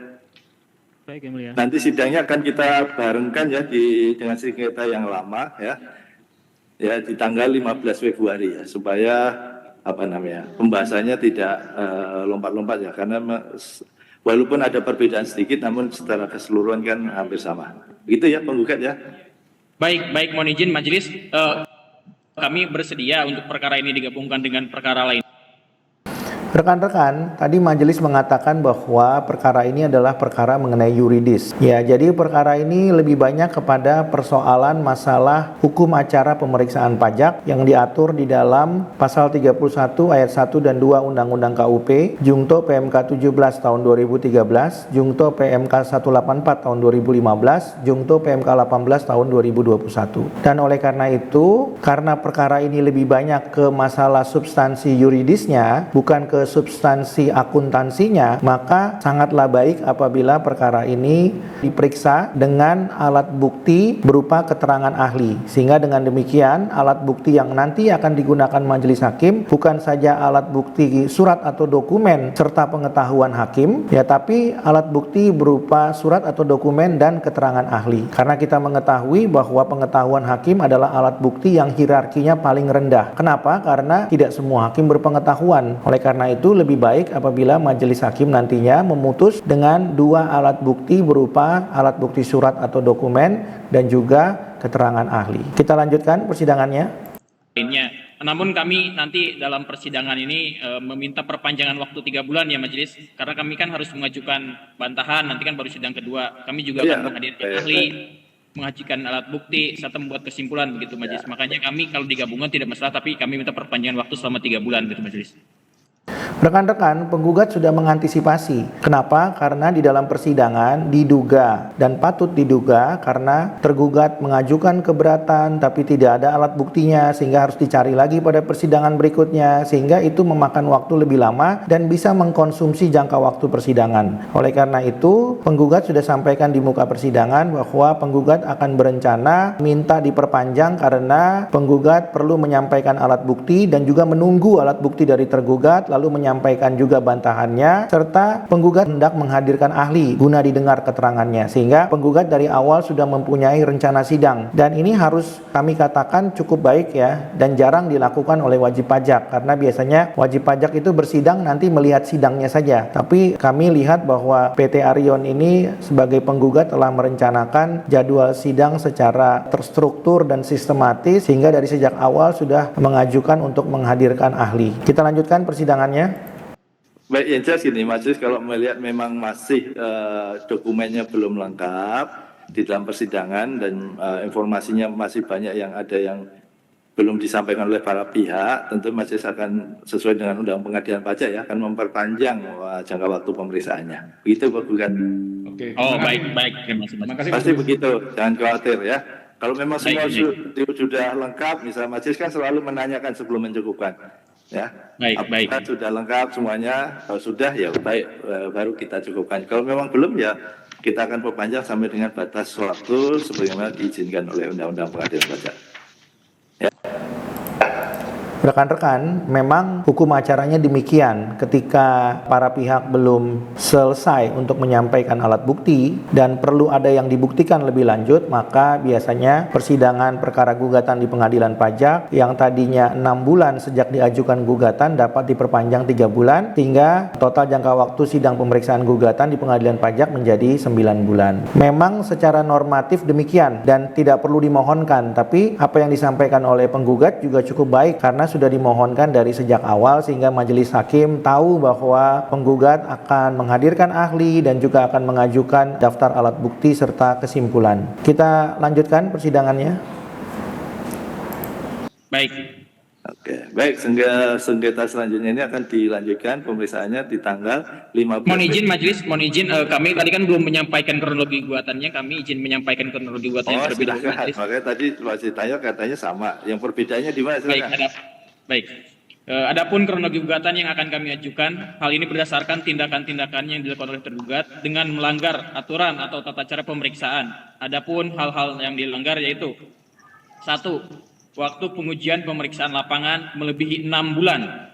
Baik, Yang Mulia. Nanti sidangnya akan kita barengkan ya dengan sengketa yang lama ya di tanggal 15 Februari ya, supaya pembahasannya tidak lompat-lompat ya, karena walaupun ada perbedaan sedikit, namun secara keseluruhan kan hampir sama. Gitu ya, penggugat ya. Baik, mohon izin Majelis. Kami bersedia untuk perkara ini digabungkan dengan perkara lain. Rekan-rekan, tadi majelis mengatakan bahwa perkara ini adalah perkara mengenai yuridis. Ya, jadi perkara ini lebih banyak kepada persoalan masalah hukum acara pemeriksaan pajak yang diatur di dalam pasal 31 ayat 1 dan 2 Undang-Undang KUP, Jungto PMK 17 tahun 2013, Jungto PMK 184 tahun 2015, Jungto PMK 18 tahun 2021. Dan oleh karena itu, karena perkara ini lebih banyak ke masalah substansi yuridisnya, bukan ke substansi akuntansinya, maka sangatlah baik apabila perkara ini diperiksa dengan alat bukti berupa keterangan ahli, sehingga dengan demikian alat bukti yang nanti akan digunakan majelis hakim bukan saja alat bukti surat atau dokumen serta pengetahuan hakim ya, tapi alat bukti berupa surat atau dokumen dan keterangan ahli, karena kita mengetahui bahwa pengetahuan hakim adalah alat bukti yang hierarkinya paling rendah. Kenapa? Karena tidak semua hakim berpengetahuan. Oleh karena itu lebih baik apabila majelis hakim nantinya memutus dengan dua alat bukti berupa alat bukti surat atau dokumen dan juga keterangan ahli. Kita lanjutkan persidangannya. Namun kami nanti dalam persidangan ini meminta perpanjangan waktu 3 bulan ya Majelis, karena kami kan harus mengajukan bantahan, nanti kan baru sidang kedua. Kami juga akan menghadirkan ahli, mengajukan alat bukti serta membuat kesimpulan begitu Majelis. Makanya kami kalau digabungkan tidak masalah, tapi kami minta perpanjangan waktu selama 3 bulan gitu Majelis. Rekan-rekan, penggugat sudah mengantisipasi. Kenapa? Karena di dalam persidangan diduga dan patut diduga karena tergugat mengajukan keberatan tapi tidak ada alat buktinya, sehingga harus dicari lagi pada persidangan berikutnya, sehingga itu memakan waktu lebih lama dan bisa mengkonsumsi jangka waktu persidangan. Oleh karena itu, penggugat sudah sampaikan di muka persidangan bahwa penggugat akan berencana minta diperpanjang karena penggugat perlu menyampaikan alat bukti dan juga menunggu alat bukti dari tergugat, lalu menyampaikan juga bantahannya, serta penggugat hendak menghadirkan ahli guna didengar keterangannya, sehingga penggugat dari awal sudah mempunyai rencana sidang. Dan ini harus kami katakan cukup baik ya, dan jarang dilakukan oleh wajib pajak, karena biasanya wajib pajak itu bersidang nanti melihat sidangnya saja. Tapi kami lihat bahwa PT Arion ini sebagai penggugat telah merencanakan jadwal sidang secara terstruktur dan sistematis, sehingga dari sejak awal sudah mengajukan untuk menghadirkan ahli. Kita lanjutkan persidangannya. Baik, yang jelas gini, majelis kalau melihat memang masih dokumennya belum lengkap di dalam persidangan dan informasinya masih banyak yang belum disampaikan oleh para pihak, tentu majelis akan sesuai dengan Undang Pengadilan Pajak ya, akan memperpanjang jangka waktu pemeriksaannya. Begitu bukan? Oke. Oh, baik. Terima kasih. Pasti begitu, jangan khawatir ya. Kalau memang semua sudah lengkap, misalnya majelis kan selalu menanyakan sebelum mencukupkan. Ya, baik. Sudah lengkap semuanya, kalau sudah ya baik, baru kita cukupkan. Kalau memang belum ya kita akan perpanjang sampai dengan batas waktu sebagaimana diizinkan oleh Undang-Undang Pengadilan Pajak. Ya. Rekan-rekan, memang hukum acaranya demikian. Ketika para pihak belum selesai untuk menyampaikan alat bukti dan perlu ada yang dibuktikan lebih lanjut, maka biasanya persidangan perkara gugatan di pengadilan pajak yang tadinya 6 bulan sejak diajukan gugatan dapat diperpanjang 3 bulan, sehingga total jangka waktu sidang pemeriksaan gugatan di pengadilan pajak menjadi 9 bulan. Memang secara normatif demikian dan tidak perlu dimohonkan, tapi apa yang disampaikan oleh penggugat juga cukup baik karena sudah dimohonkan dari sejak awal, sehingga majelis hakim tahu bahwa penggugat akan menghadirkan ahli dan juga akan mengajukan daftar alat bukti serta kesimpulan. Kita lanjutkan persidangannya. Baik. Oke, baik. Sengketa selanjutnya ini akan dilanjutkan pemeriksaannya di tanggal 15. Mohon izin, kami tadi kan belum menyampaikan kronologi gugatannya, kami izin menyampaikan kronologi gugatannya terlebih dahulu. Makanya tadi masih tanya katanya sama. Yang perbedaannya di mana? Baik. Adapun kronologi gugatan yang akan kami ajukan, hal ini berdasarkan tindakan-tindakan yang dilakukan oleh tergugat dengan melanggar aturan atau tata cara pemeriksaan. Adapun hal-hal yang dilanggar yaitu 1. Waktu pengujian pemeriksaan lapangan melebihi 6 bulan.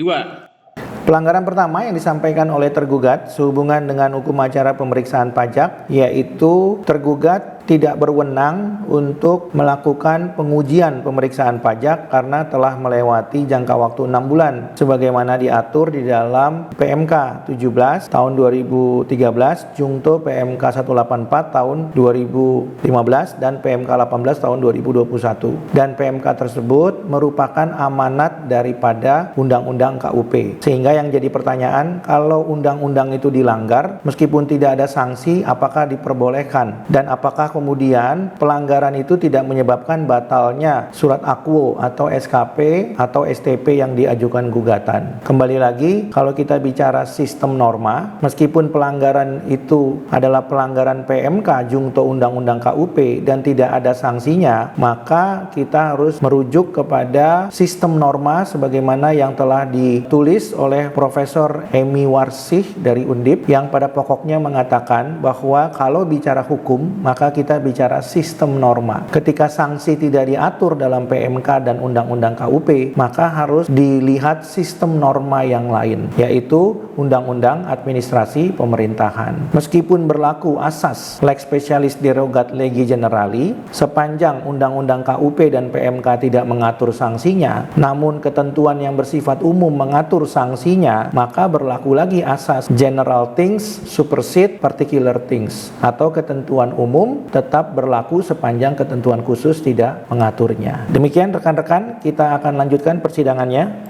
2. Pelanggaran pertama yang disampaikan oleh tergugat sehubungan dengan hukum acara pemeriksaan pajak, yaitu tergugat tidak berwenang untuk melakukan pengujian pemeriksaan pajak karena telah melewati jangka waktu 6 bulan sebagaimana diatur di dalam PMK 17 tahun 2013, Jungto PMK 184 tahun 2015 dan PMK 18 tahun 2021. Dan PMK tersebut merupakan amanat daripada Undang-Undang KUP. Sehingga yang jadi pertanyaan, kalau undang-undang itu dilanggar meskipun tidak ada sanksi, apakah diperbolehkan dan apakah kemudian pelanggaran itu tidak menyebabkan batalnya surat akuo atau SKP atau STP yang diajukan gugatan. Kembali lagi, kalau kita bicara sistem norma, meskipun pelanggaran itu adalah pelanggaran PMK Jungto Undang-Undang KUP dan tidak ada sanksinya, maka kita harus merujuk kepada sistem norma sebagaimana yang telah ditulis oleh Profesor Emi Warsih dari Undip, yang pada pokoknya mengatakan bahwa kalau bicara hukum, maka kita bicara sistem norma. Ketika sanksi tidak diatur dalam PMK dan Undang-Undang KUP, maka harus dilihat sistem norma yang lain, yaitu Undang-Undang Administrasi Pemerintahan. Meskipun berlaku asas lex specialis derogat legi generali, sepanjang Undang-Undang KUP dan PMK tidak mengatur sanksinya, namun ketentuan yang bersifat umum mengatur sanksinya, maka berlaku lagi asas general things supersede particular things, atau ketentuan umum tetap berlaku sepanjang ketentuan khusus tidak mengaturnya. Demikian rekan-rekan, kita akan lanjutkan persidangannya.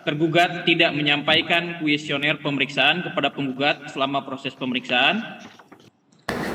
Tergugat tidak menyampaikan kuesioner pemeriksaan kepada penggugat selama proses pemeriksaan.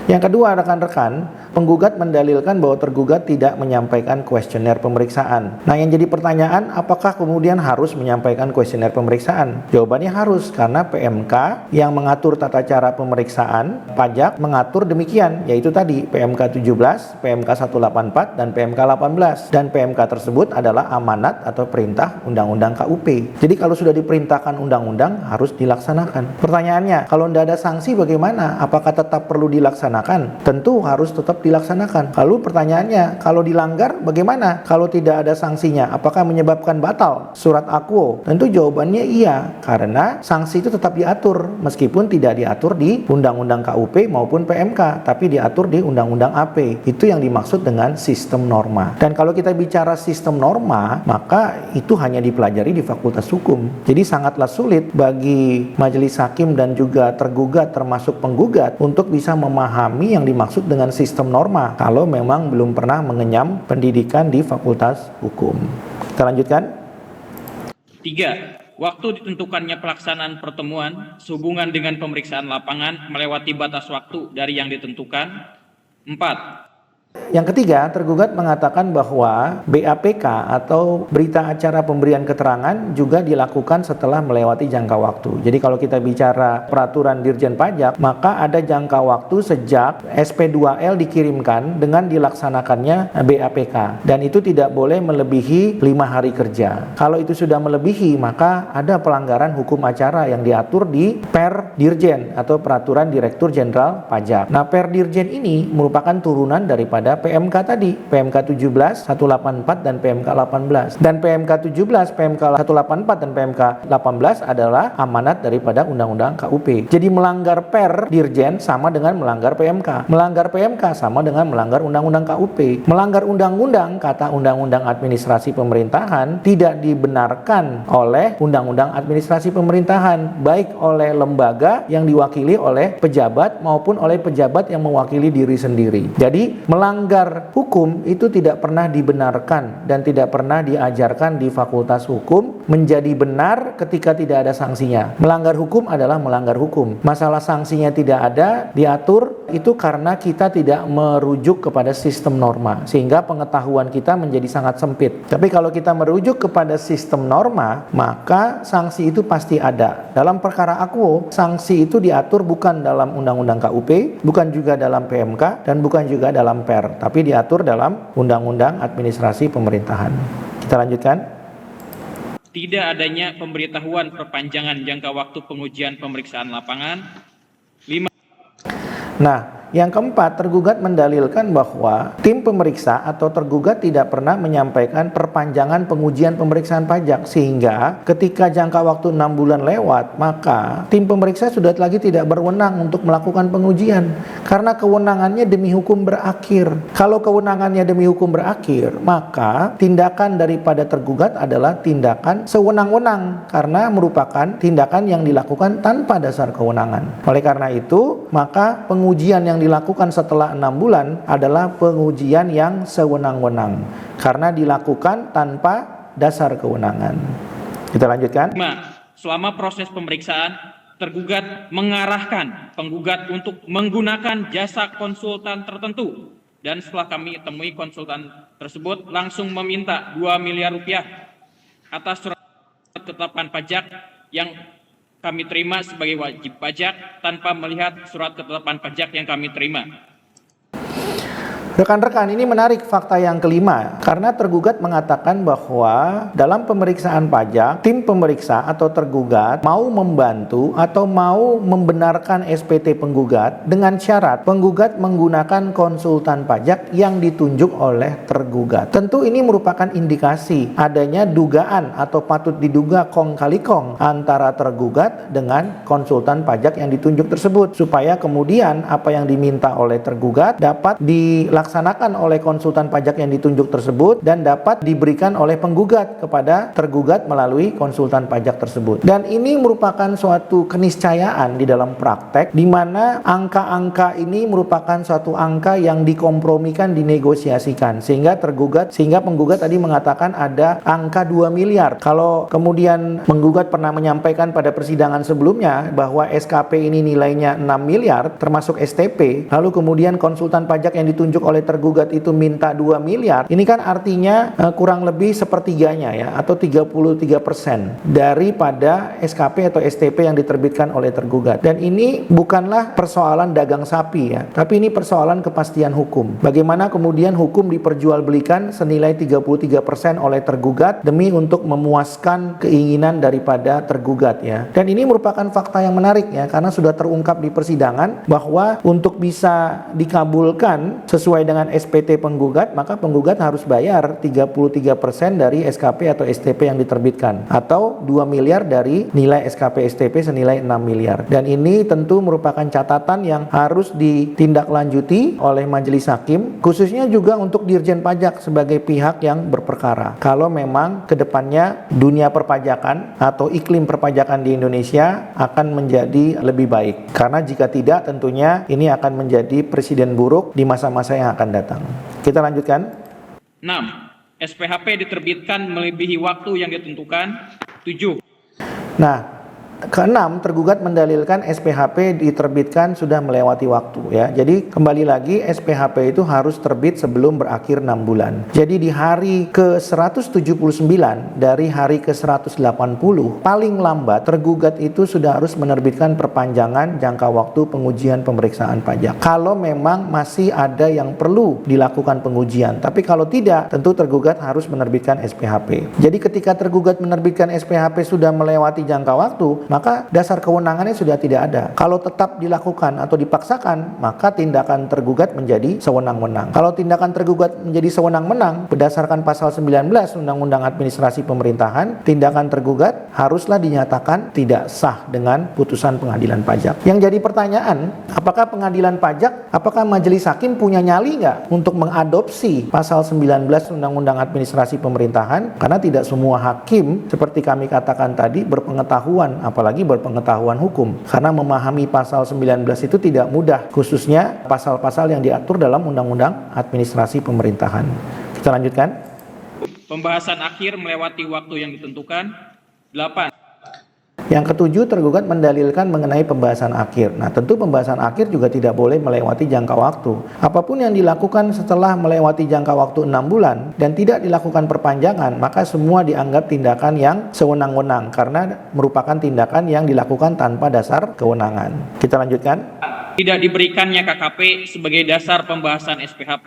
Yang kedua, rekan-rekan, penggugat mendalilkan bahwa tergugat tidak menyampaikan kuesioner pemeriksaan. Nah, yang jadi pertanyaan, apakah kemudian harus menyampaikan kuesioner pemeriksaan? Jawabannya harus, karena PMK yang mengatur tata cara pemeriksaan pajak mengatur demikian, yaitu tadi PMK 17, PMK 184, dan PMK 18. Dan PMK tersebut adalah amanat atau perintah Undang-Undang KUP. Jadi kalau sudah diperintahkan undang-undang, harus dilaksanakan. Pertanyaannya, kalau tidak ada sanksi bagaimana? Apakah tetap perlu dilaksanakan? Tentu harus tetap dilaksanakan. Lalu pertanyaannya, kalau dilanggar bagaimana? Kalau tidak ada sanksinya, apakah menyebabkan batal surat akuo? Tentu jawabannya iya, karena sanksi itu tetap diatur meskipun tidak diatur di Undang-Undang KUP maupun PMK, tapi diatur di Undang-Undang AP. Itu yang dimaksud dengan sistem norma. Dan kalau kita bicara sistem norma, maka itu hanya dipelajari di Fakultas Hukum. Jadi sangatlah sulit bagi majelis hakim dan juga tergugat termasuk penggugat untuk bisa memahami yang dimaksud dengan sistem norma kalau memang belum pernah mengenyam pendidikan di Fakultas Hukum. Kita lanjutkan. 3. Waktu ditentukannya pelaksanaan pertemuan sehubungan dengan pemeriksaan lapangan melewati batas waktu dari yang ditentukan. 4. Yang ketiga, tergugat mengatakan bahwa BAPK atau berita acara pemberian keterangan juga dilakukan setelah melewati jangka waktu. Jadi kalau kita bicara peraturan Dirjen Pajak, maka ada jangka waktu sejak SP2L dikirimkan dengan dilaksanakannya BAPK. Dan itu tidak boleh melebihi 5 hari kerja. Kalau itu sudah melebihi, maka ada pelanggaran hukum acara yang diatur di Per Dirjen atau Peraturan Direktur Jenderal Pajak. Nah, Per Dirjen ini merupakan turunan daripada daripada PMK tadi, PMK 17, 184 dan PMK 18. Dan PMK 17, PMK 184 dan PMK 18 adalah amanat daripada Undang-Undang KUP. Jadi melanggar Per Dirjen sama dengan melanggar PMK. Melanggar PMK sama dengan melanggar Undang-Undang KUP. Melanggar undang-undang, kata Undang-Undang Administrasi Pemerintahan, tidak dibenarkan oleh Undang-Undang Administrasi Pemerintahan, baik oleh lembaga yang diwakili oleh pejabat maupun oleh pejabat yang mewakili diri sendiri. Jadi melanggar hukum itu tidak pernah dibenarkan dan tidak pernah diajarkan di Fakultas Hukum menjadi benar ketika tidak ada sanksinya. Melanggar hukum adalah melanggar hukum. Masalah sanksinya tidak ada diatur itu karena kita tidak merujuk kepada sistem norma, sehingga pengetahuan kita menjadi sangat sempit. Tapi kalau kita merujuk kepada sistem norma, maka sanksi itu pasti ada. Dalam perkara Akwo, sanksi itu diatur bukan dalam Undang-Undang KUP, bukan juga dalam PMK, dan bukan juga dalam Per, tapi diatur dalam Undang-Undang Administrasi Pemerintahan. Kita lanjutkan. Tidak adanya pemberitahuan perpanjangan jangka waktu pengujian pemeriksaan lapangan. 5. Nah, yang keempat, tergugat mendalilkan bahwa tim pemeriksa atau tergugat tidak pernah menyampaikan perpanjangan pengujian pemeriksaan pajak, sehingga ketika jangka waktu 6 bulan lewat, maka tim pemeriksa sudah lagi tidak berwenang untuk melakukan pengujian karena kewenangannya demi hukum berakhir. Kalau kewenangannya demi hukum berakhir, maka tindakan daripada tergugat adalah tindakan sewenang-wenang karena merupakan tindakan yang dilakukan tanpa dasar kewenangan. Oleh karena itu, maka pengujian yang dilakukan setelah 6 bulan adalah pengujian yang sewenang-wenang karena dilakukan tanpa dasar kewenangan. Kita lanjutkan. 5. Selama proses pemeriksaan, tergugat mengarahkan penggugat untuk menggunakan jasa konsultan tertentu, dan setelah kami temui konsultan tersebut langsung meminta 2 miliar rupiah atas surat ketetapan pajak yang kami terima sebagai wajib pajak tanpa melihat surat ketetapan pajak yang kami terima. Rekan-rekan, ini menarik fakta yang kelima, karena tergugat mengatakan bahwa dalam pemeriksaan pajak, tim pemeriksa atau tergugat mau membantu atau mau membenarkan SPT penggugat dengan syarat penggugat menggunakan konsultan pajak yang ditunjuk oleh tergugat. Tentu ini merupakan indikasi adanya dugaan atau patut diduga kong kali kong antara tergugat dengan konsultan pajak yang ditunjuk tersebut, supaya kemudian apa yang diminta oleh tergugat dapat dilaksanakan oleh konsultan pajak yang ditunjuk tersebut dan dapat diberikan oleh penggugat kepada tergugat melalui konsultan pajak tersebut. Dan ini merupakan suatu keniscayaan di dalam praktek, di mana angka-angka ini merupakan suatu angka yang dikompromikan, dinegosiasikan, sehingga penggugat tadi mengatakan ada angka 2 miliar. Kalau kemudian penggugat pernah menyampaikan pada persidangan sebelumnya bahwa SKP ini nilainya 6 miliar termasuk STP, lalu kemudian konsultan pajak yang ditunjuk oleh tergugat itu minta 2 miliar, ini kan artinya kurang lebih sepertiganya ya, atau 33% daripada SKP atau STP yang diterbitkan oleh tergugat. Dan ini bukanlah persoalan dagang sapi ya, tapi ini persoalan kepastian hukum. Bagaimana kemudian hukum diperjualbelikan senilai 33% oleh tergugat demi untuk memuaskan keinginan daripada tergugat ya. Dan ini merupakan fakta yang menarik ya, karena sudah terungkap di persidangan bahwa untuk bisa dikabulkan sesuai dengan SPT penggugat, maka penggugat harus bayar 33% dari SKP atau STP yang diterbitkan, atau 2 miliar dari nilai SKP STP senilai 6 miliar. Dan ini tentu merupakan catatan yang harus ditindaklanjuti oleh majelis hakim, khususnya juga untuk Dirjen Pajak sebagai pihak yang berperkara. Kalau memang kedepannya dunia perpajakan atau iklim perpajakan di Indonesia akan menjadi lebih baik, karena jika tidak tentunya ini akan menjadi presiden buruk di masa-masa yang akan datang. Kita lanjutkan. 6. SPHP diterbitkan melebihi waktu yang ditentukan. 7. Nah, keenam, tergugat mendalilkan SPHP diterbitkan sudah melewati waktu ya. Jadi kembali lagi, SPHP itu harus terbit sebelum berakhir 6 bulan. Jadi di hari ke-179 dari hari ke-180 paling lambat tergugat itu sudah harus menerbitkan perpanjangan jangka waktu pengujian pemeriksaan pajak. Kalau memang masih ada yang perlu dilakukan pengujian. Tapi kalau tidak, tentu tergugat harus menerbitkan SPHP. Jadi ketika tergugat menerbitkan SPHP sudah melewati jangka waktu, maka dasar kewenangannya sudah tidak ada. Kalau tetap dilakukan atau dipaksakan, maka tindakan tergugat menjadi sewenang-wenang. Kalau tindakan tergugat menjadi sewenang-wenang berdasarkan pasal 19 Undang-Undang Administrasi Pemerintahan, tindakan tergugat haruslah dinyatakan tidak sah dengan putusan pengadilan pajak. Yang jadi pertanyaan, apakah pengadilan pajak, apakah majelis hakim punya nyali nggak untuk mengadopsi pasal 19 Undang-Undang Administrasi Pemerintahan? Karena tidak semua hakim, seperti kami katakan tadi, berpengetahuan, apalagi berpengetahuan hukum. Karena memahami pasal 19 itu tidak mudah, khususnya pasal-pasal yang diatur dalam Undang-Undang Administrasi Pemerintahan. Kita lanjutkan. Pembahasan akhir melewati waktu yang ditentukan. 8. Yang ketujuh, tergugat mendalilkan mengenai pembahasan akhir. Nah, tentu pembahasan akhir juga tidak boleh melewati jangka waktu. Apapun yang dilakukan setelah melewati jangka waktu 6 bulan dan tidak dilakukan perpanjangan, maka semua dianggap tindakan yang sewenang-wenang karena merupakan tindakan yang dilakukan tanpa dasar kewenangan. Kita lanjutkan. Tidak diberikannya KKP sebagai dasar pembahasan SPHP.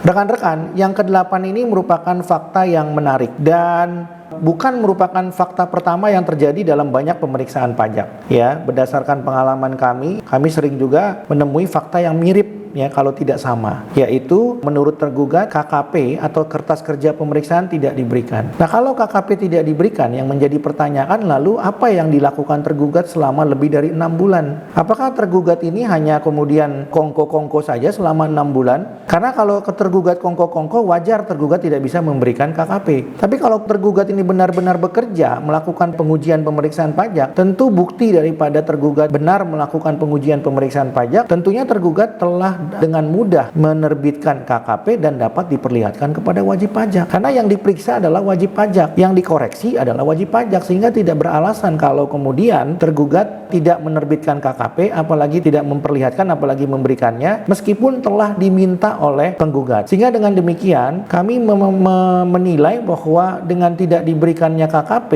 Rekan-rekan, yang ke-8 ini merupakan fakta yang menarik dan bukan merupakan fakta pertama yang terjadi dalam banyak pemeriksaan pajak. Ya, berdasarkan pengalaman kami sering juga menemui fakta yang mirip, ya, kalau tidak sama, yaitu menurut tergugat KKP atau kertas kerja pemeriksaan tidak diberikan. Nah, kalau KKP tidak diberikan, yang menjadi pertanyaan lalu apa yang dilakukan tergugat selama lebih dari 6 bulan? Apakah tergugat ini hanya kemudian kongko-kongko saja selama 6 bulan? Karena kalau tergugat kongko-kongko, wajar tergugat tidak bisa memberikan KKP. Tapi kalau tergugat ini benar-benar bekerja melakukan pengujian pemeriksaan pajak, tentu bukti daripada tergugat benar melakukan pengujian pemeriksaan pajak, tentunya tergugat telah dengan mudah menerbitkan KKP dan dapat diperlihatkan kepada wajib pajak. Karena yang diperiksa adalah wajib pajak, yang dikoreksi adalah wajib pajak, sehingga tidak beralasan kalau kemudian tergugat tidak menerbitkan KKP, apalagi tidak memperlihatkan, apalagi memberikannya, meskipun telah diminta oleh penggugat. Sehingga dengan demikian kami menilai bahwa dengan tidak diberikannya KKP,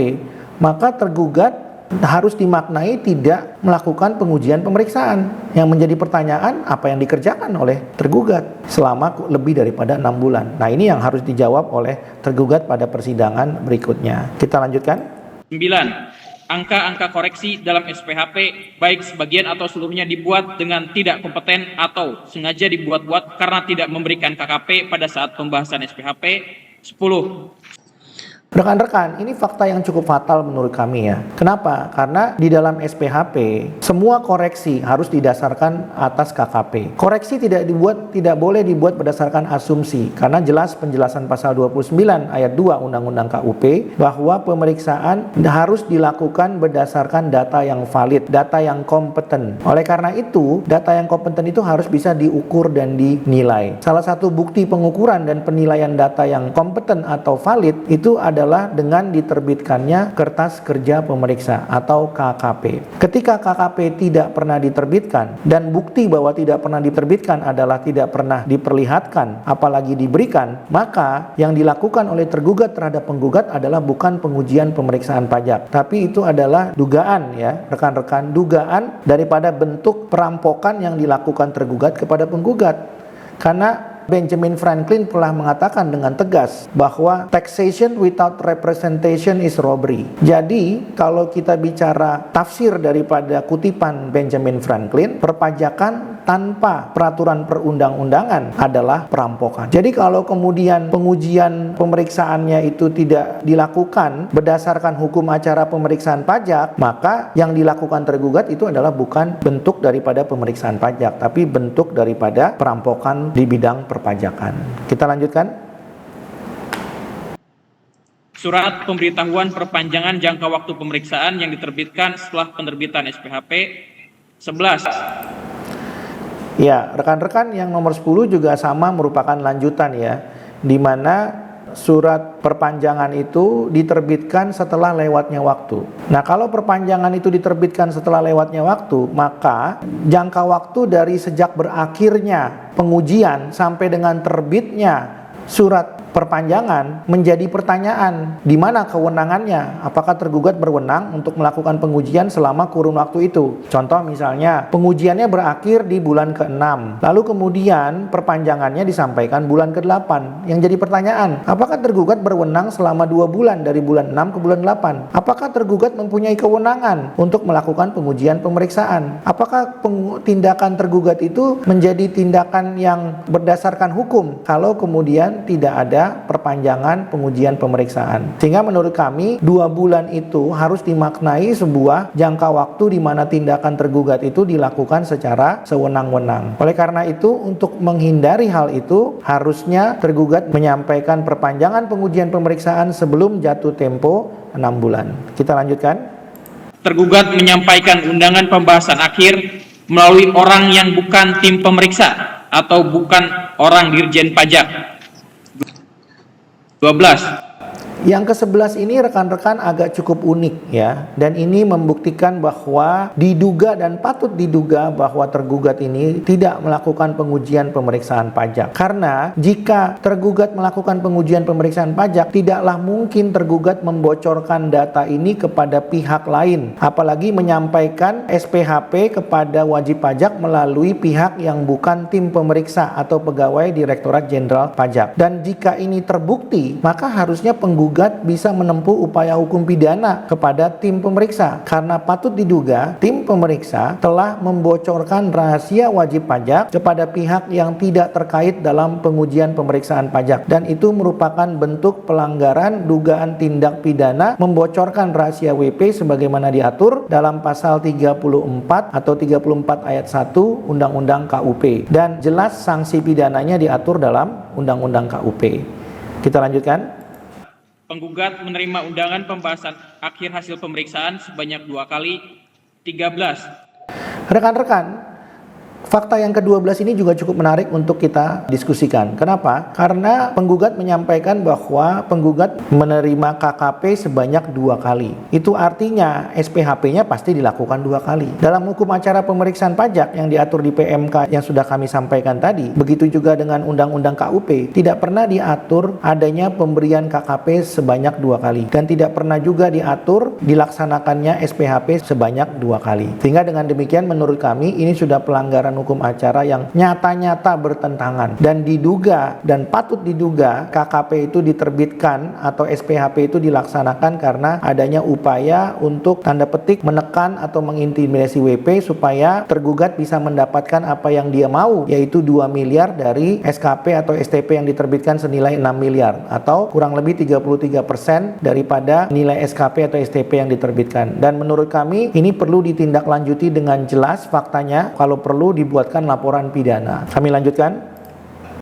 maka tergugat harus dimaknai tidak melakukan pengujian pemeriksaan. Yang menjadi pertanyaan, apa yang dikerjakan oleh tergugat selama lebih daripada 6 bulan. Nah, ini yang harus dijawab oleh tergugat pada persidangan berikutnya. Kita lanjutkan. 9. Angka-angka koreksi dalam SPHP baik sebagian atau seluruhnya dibuat dengan tidak kompeten atau sengaja dibuat-buat karena tidak memberikan KKP pada saat pembahasan SPHP. 10. Rekan-rekan, ini fakta yang cukup fatal menurut kami ya. Kenapa? Karena di dalam SPHP semua koreksi harus didasarkan atas KKP. Koreksi tidak boleh dibuat berdasarkan asumsi, karena jelas penjelasan pasal 29 ayat 2 Undang-Undang KUP bahwa pemeriksaan harus dilakukan berdasarkan data yang valid, data yang kompeten. Oleh karena itu, data yang kompeten itu harus bisa diukur dan dinilai. Salah satu bukti pengukuran dan penilaian data yang kompeten atau valid itu adalah dengan diterbitkannya kertas kerja pemeriksa atau KKP. Ketika KKP tidak pernah diterbitkan dan bukti bahwa tidak pernah diterbitkan adalah tidak pernah diperlihatkan apalagi diberikan, maka yang dilakukan oleh tergugat terhadap penggugat adalah bukan pengujian pemeriksaan pajak, tapi itu adalah dugaan, ya rekan-rekan, dugaan daripada bentuk perampokan yang dilakukan tergugat kepada penggugat. Karena Benjamin Franklin telah mengatakan dengan tegas bahwa taxation without representation is robbery. Jadi, kalau kita bicara tafsir daripada kutipan Benjamin Franklin, perpajakan tanpa peraturan perundang-undangan adalah perampokan. Jadi, kalau kemudian pengujian pemeriksaannya itu tidak dilakukan berdasarkan hukum acara pemeriksaan pajak, maka yang dilakukan tergugat itu adalah bukan bentuk daripada pemeriksaan pajak, tapi bentuk daripada perampokan di bidang perpajakan. Kita lanjutkan. Surat pemberitahuan perpanjangan jangka waktu pemeriksaan yang diterbitkan setelah penerbitan SPHP. 11. Ya, rekan-rekan, yang nomor 10 juga sama, merupakan lanjutan ya, di mana surat perpanjangan itu diterbitkan setelah lewatnya waktu. Nah, kalau perpanjangan itu diterbitkan setelah lewatnya waktu, maka jangka waktu dari sejak berakhirnya pengujian sampai dengan terbitnya surat perpanjangan menjadi pertanyaan, di mana kewenangannya? Apakah tergugat berwenang untuk melakukan pengujian selama kurun waktu itu? Contoh misalnya, pengujiannya berakhir di bulan ke-6, lalu kemudian perpanjangannya disampaikan bulan ke-8. Yang jadi pertanyaan, apakah tergugat berwenang selama 2 bulan dari bulan 6 ke bulan 8? Apakah tergugat mempunyai kewenangan untuk melakukan pengujian pemeriksaan? Apakah tindakan tergugat itu menjadi tindakan yang berdasarkan hukum kalau kemudian tidak ada perpanjangan pengujian pemeriksaan? Sehingga menurut kami 2 bulan itu harus dimaknai sebuah jangka waktu di mana tindakan tergugat itu dilakukan secara sewenang-wenang. Oleh karena itu, untuk menghindari hal itu, harusnya tergugat menyampaikan perpanjangan pengujian pemeriksaan sebelum jatuh tempo 6 bulan. Kita lanjutkan. Tergugat menyampaikan undangan pembahasan akhir melalui orang yang bukan tim pemeriksa atau bukan orang Dirjen Pajak. 12. Yang ke-11 ini rekan-rekan agak cukup unik ya, dan ini membuktikan bahwa diduga dan patut diduga bahwa tergugat ini tidak melakukan pengujian pemeriksaan pajak. Karena jika tergugat melakukan pengujian pemeriksaan pajak, tidaklah mungkin tergugat membocorkan data ini kepada pihak lain, apalagi menyampaikan SPHP kepada wajib pajak melalui pihak yang bukan tim pemeriksa atau pegawai Direktorat Jenderal Pajak. Dan jika ini terbukti, maka harusnya penggugat bisa menempuh upaya hukum pidana kepada tim pemeriksa, karena patut diduga tim pemeriksa telah membocorkan rahasia wajib pajak kepada pihak yang tidak terkait dalam pengujian pemeriksaan pajak, dan itu merupakan bentuk pelanggaran dugaan tindak pidana membocorkan rahasia WP sebagaimana diatur dalam pasal 34 atau 34 ayat 1 Undang-Undang KUP, dan jelas sanksi pidananya diatur dalam Undang-Undang KUP. Kita lanjutkan. Penggugat menerima undangan pembahasan akhir hasil pemeriksaan sebanyak 2 kali. 13. Rekan-rekan, fakta yang ke-12 ini juga cukup menarik untuk kita diskusikan. Kenapa? Karena penggugat menyampaikan bahwa penggugat menerima KKP sebanyak 2 kali. Itu artinya SPHP-nya pasti dilakukan 2 kali. Dalam hukum acara pemeriksaan pajak yang diatur di PMK yang sudah kami sampaikan tadi, begitu juga dengan Undang-Undang KUP, tidak pernah diatur adanya pemberian KKP sebanyak 2 kali. Dan tidak pernah juga diatur dilaksanakannya SPHP sebanyak 2 kali. Sehingga dengan demikian menurut kami ini sudah pelanggaran hukum acara yang nyata-nyata bertentangan, dan diduga dan patut diduga KKP itu diterbitkan atau SPHP itu dilaksanakan karena adanya upaya untuk tanda petik menekan atau mengintimidasi WP supaya tergugat bisa mendapatkan apa yang dia mau, yaitu 2 miliar dari SKP atau STP yang diterbitkan senilai 6 miliar atau kurang lebih 33% daripada nilai SKP atau STP yang diterbitkan. Dan menurut kami ini perlu ditindaklanjuti dengan jelas faktanya, kalau perlu dibuatkan laporan pidana. Kami lanjutkan.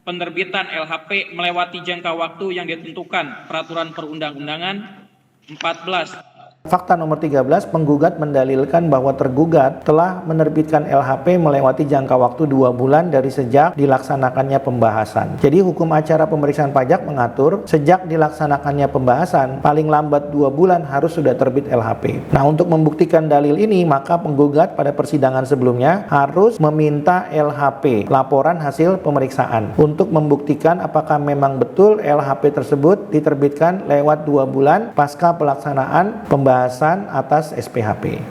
Penerbitan LHP melewati jangka waktu yang ditentukan peraturan perundang-undangan. 14. Fakta nomor 13, penggugat mendalilkan bahwa tergugat telah menerbitkan LHP melewati jangka waktu 2 bulan dari sejak dilaksanakannya pembahasan. Jadi hukum acara pemeriksaan pajak mengatur sejak dilaksanakannya pembahasan paling lambat 2 bulan harus sudah terbit LHP. Nah, untuk membuktikan dalil ini, maka penggugat pada persidangan sebelumnya harus meminta LHP, laporan hasil pemeriksaan, untuk membuktikan apakah memang betul LHP tersebut diterbitkan lewat 2 bulan pasca pelaksanaan pembahasan atas SPHP.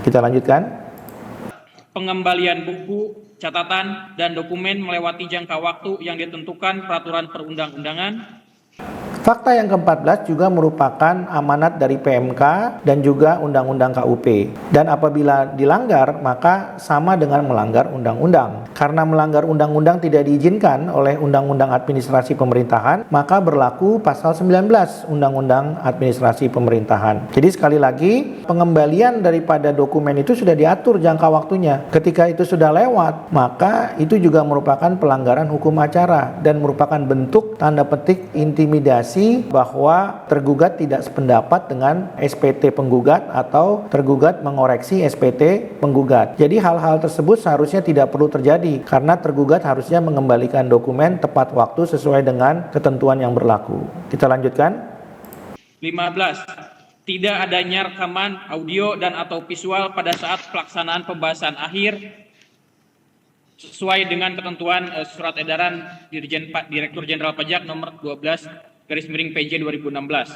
Kita lanjutkan. Pengembalian buku, catatan, dan dokumen melewati jangka waktu yang ditentukan peraturan perundang-undangan. Fakta yang ke-14 juga merupakan amanat dari PMK dan juga Undang-Undang KUP. Dan apabila dilanggar, maka sama dengan melanggar undang-undang. Karena melanggar undang-undang tidak diizinkan oleh Undang-Undang Administrasi Pemerintahan, maka berlaku pasal 19 Undang-Undang Administrasi Pemerintahan. Jadi sekali lagi, pengembalian daripada dokumen itu sudah diatur jangka waktunya. Ketika itu sudah lewat, maka itu juga merupakan pelanggaran hukum acara dan merupakan bentuk tanda petik intimidasi bahwa tergugat tidak sependapat dengan SPT penggugat atau tergugat mengoreksi SPT penggugat. Jadi hal-hal tersebut seharusnya tidak perlu terjadi karena tergugat harusnya mengembalikan dokumen tepat waktu sesuai dengan ketentuan yang berlaku. Kita lanjutkan. 15. Tidak adanya rekaman audio dan atau visual pada saat pelaksanaan pembahasan akhir. sesuai dengan ketentuan Surat Edaran Direktur Jenderal Pajak nomor 12/PJ 2016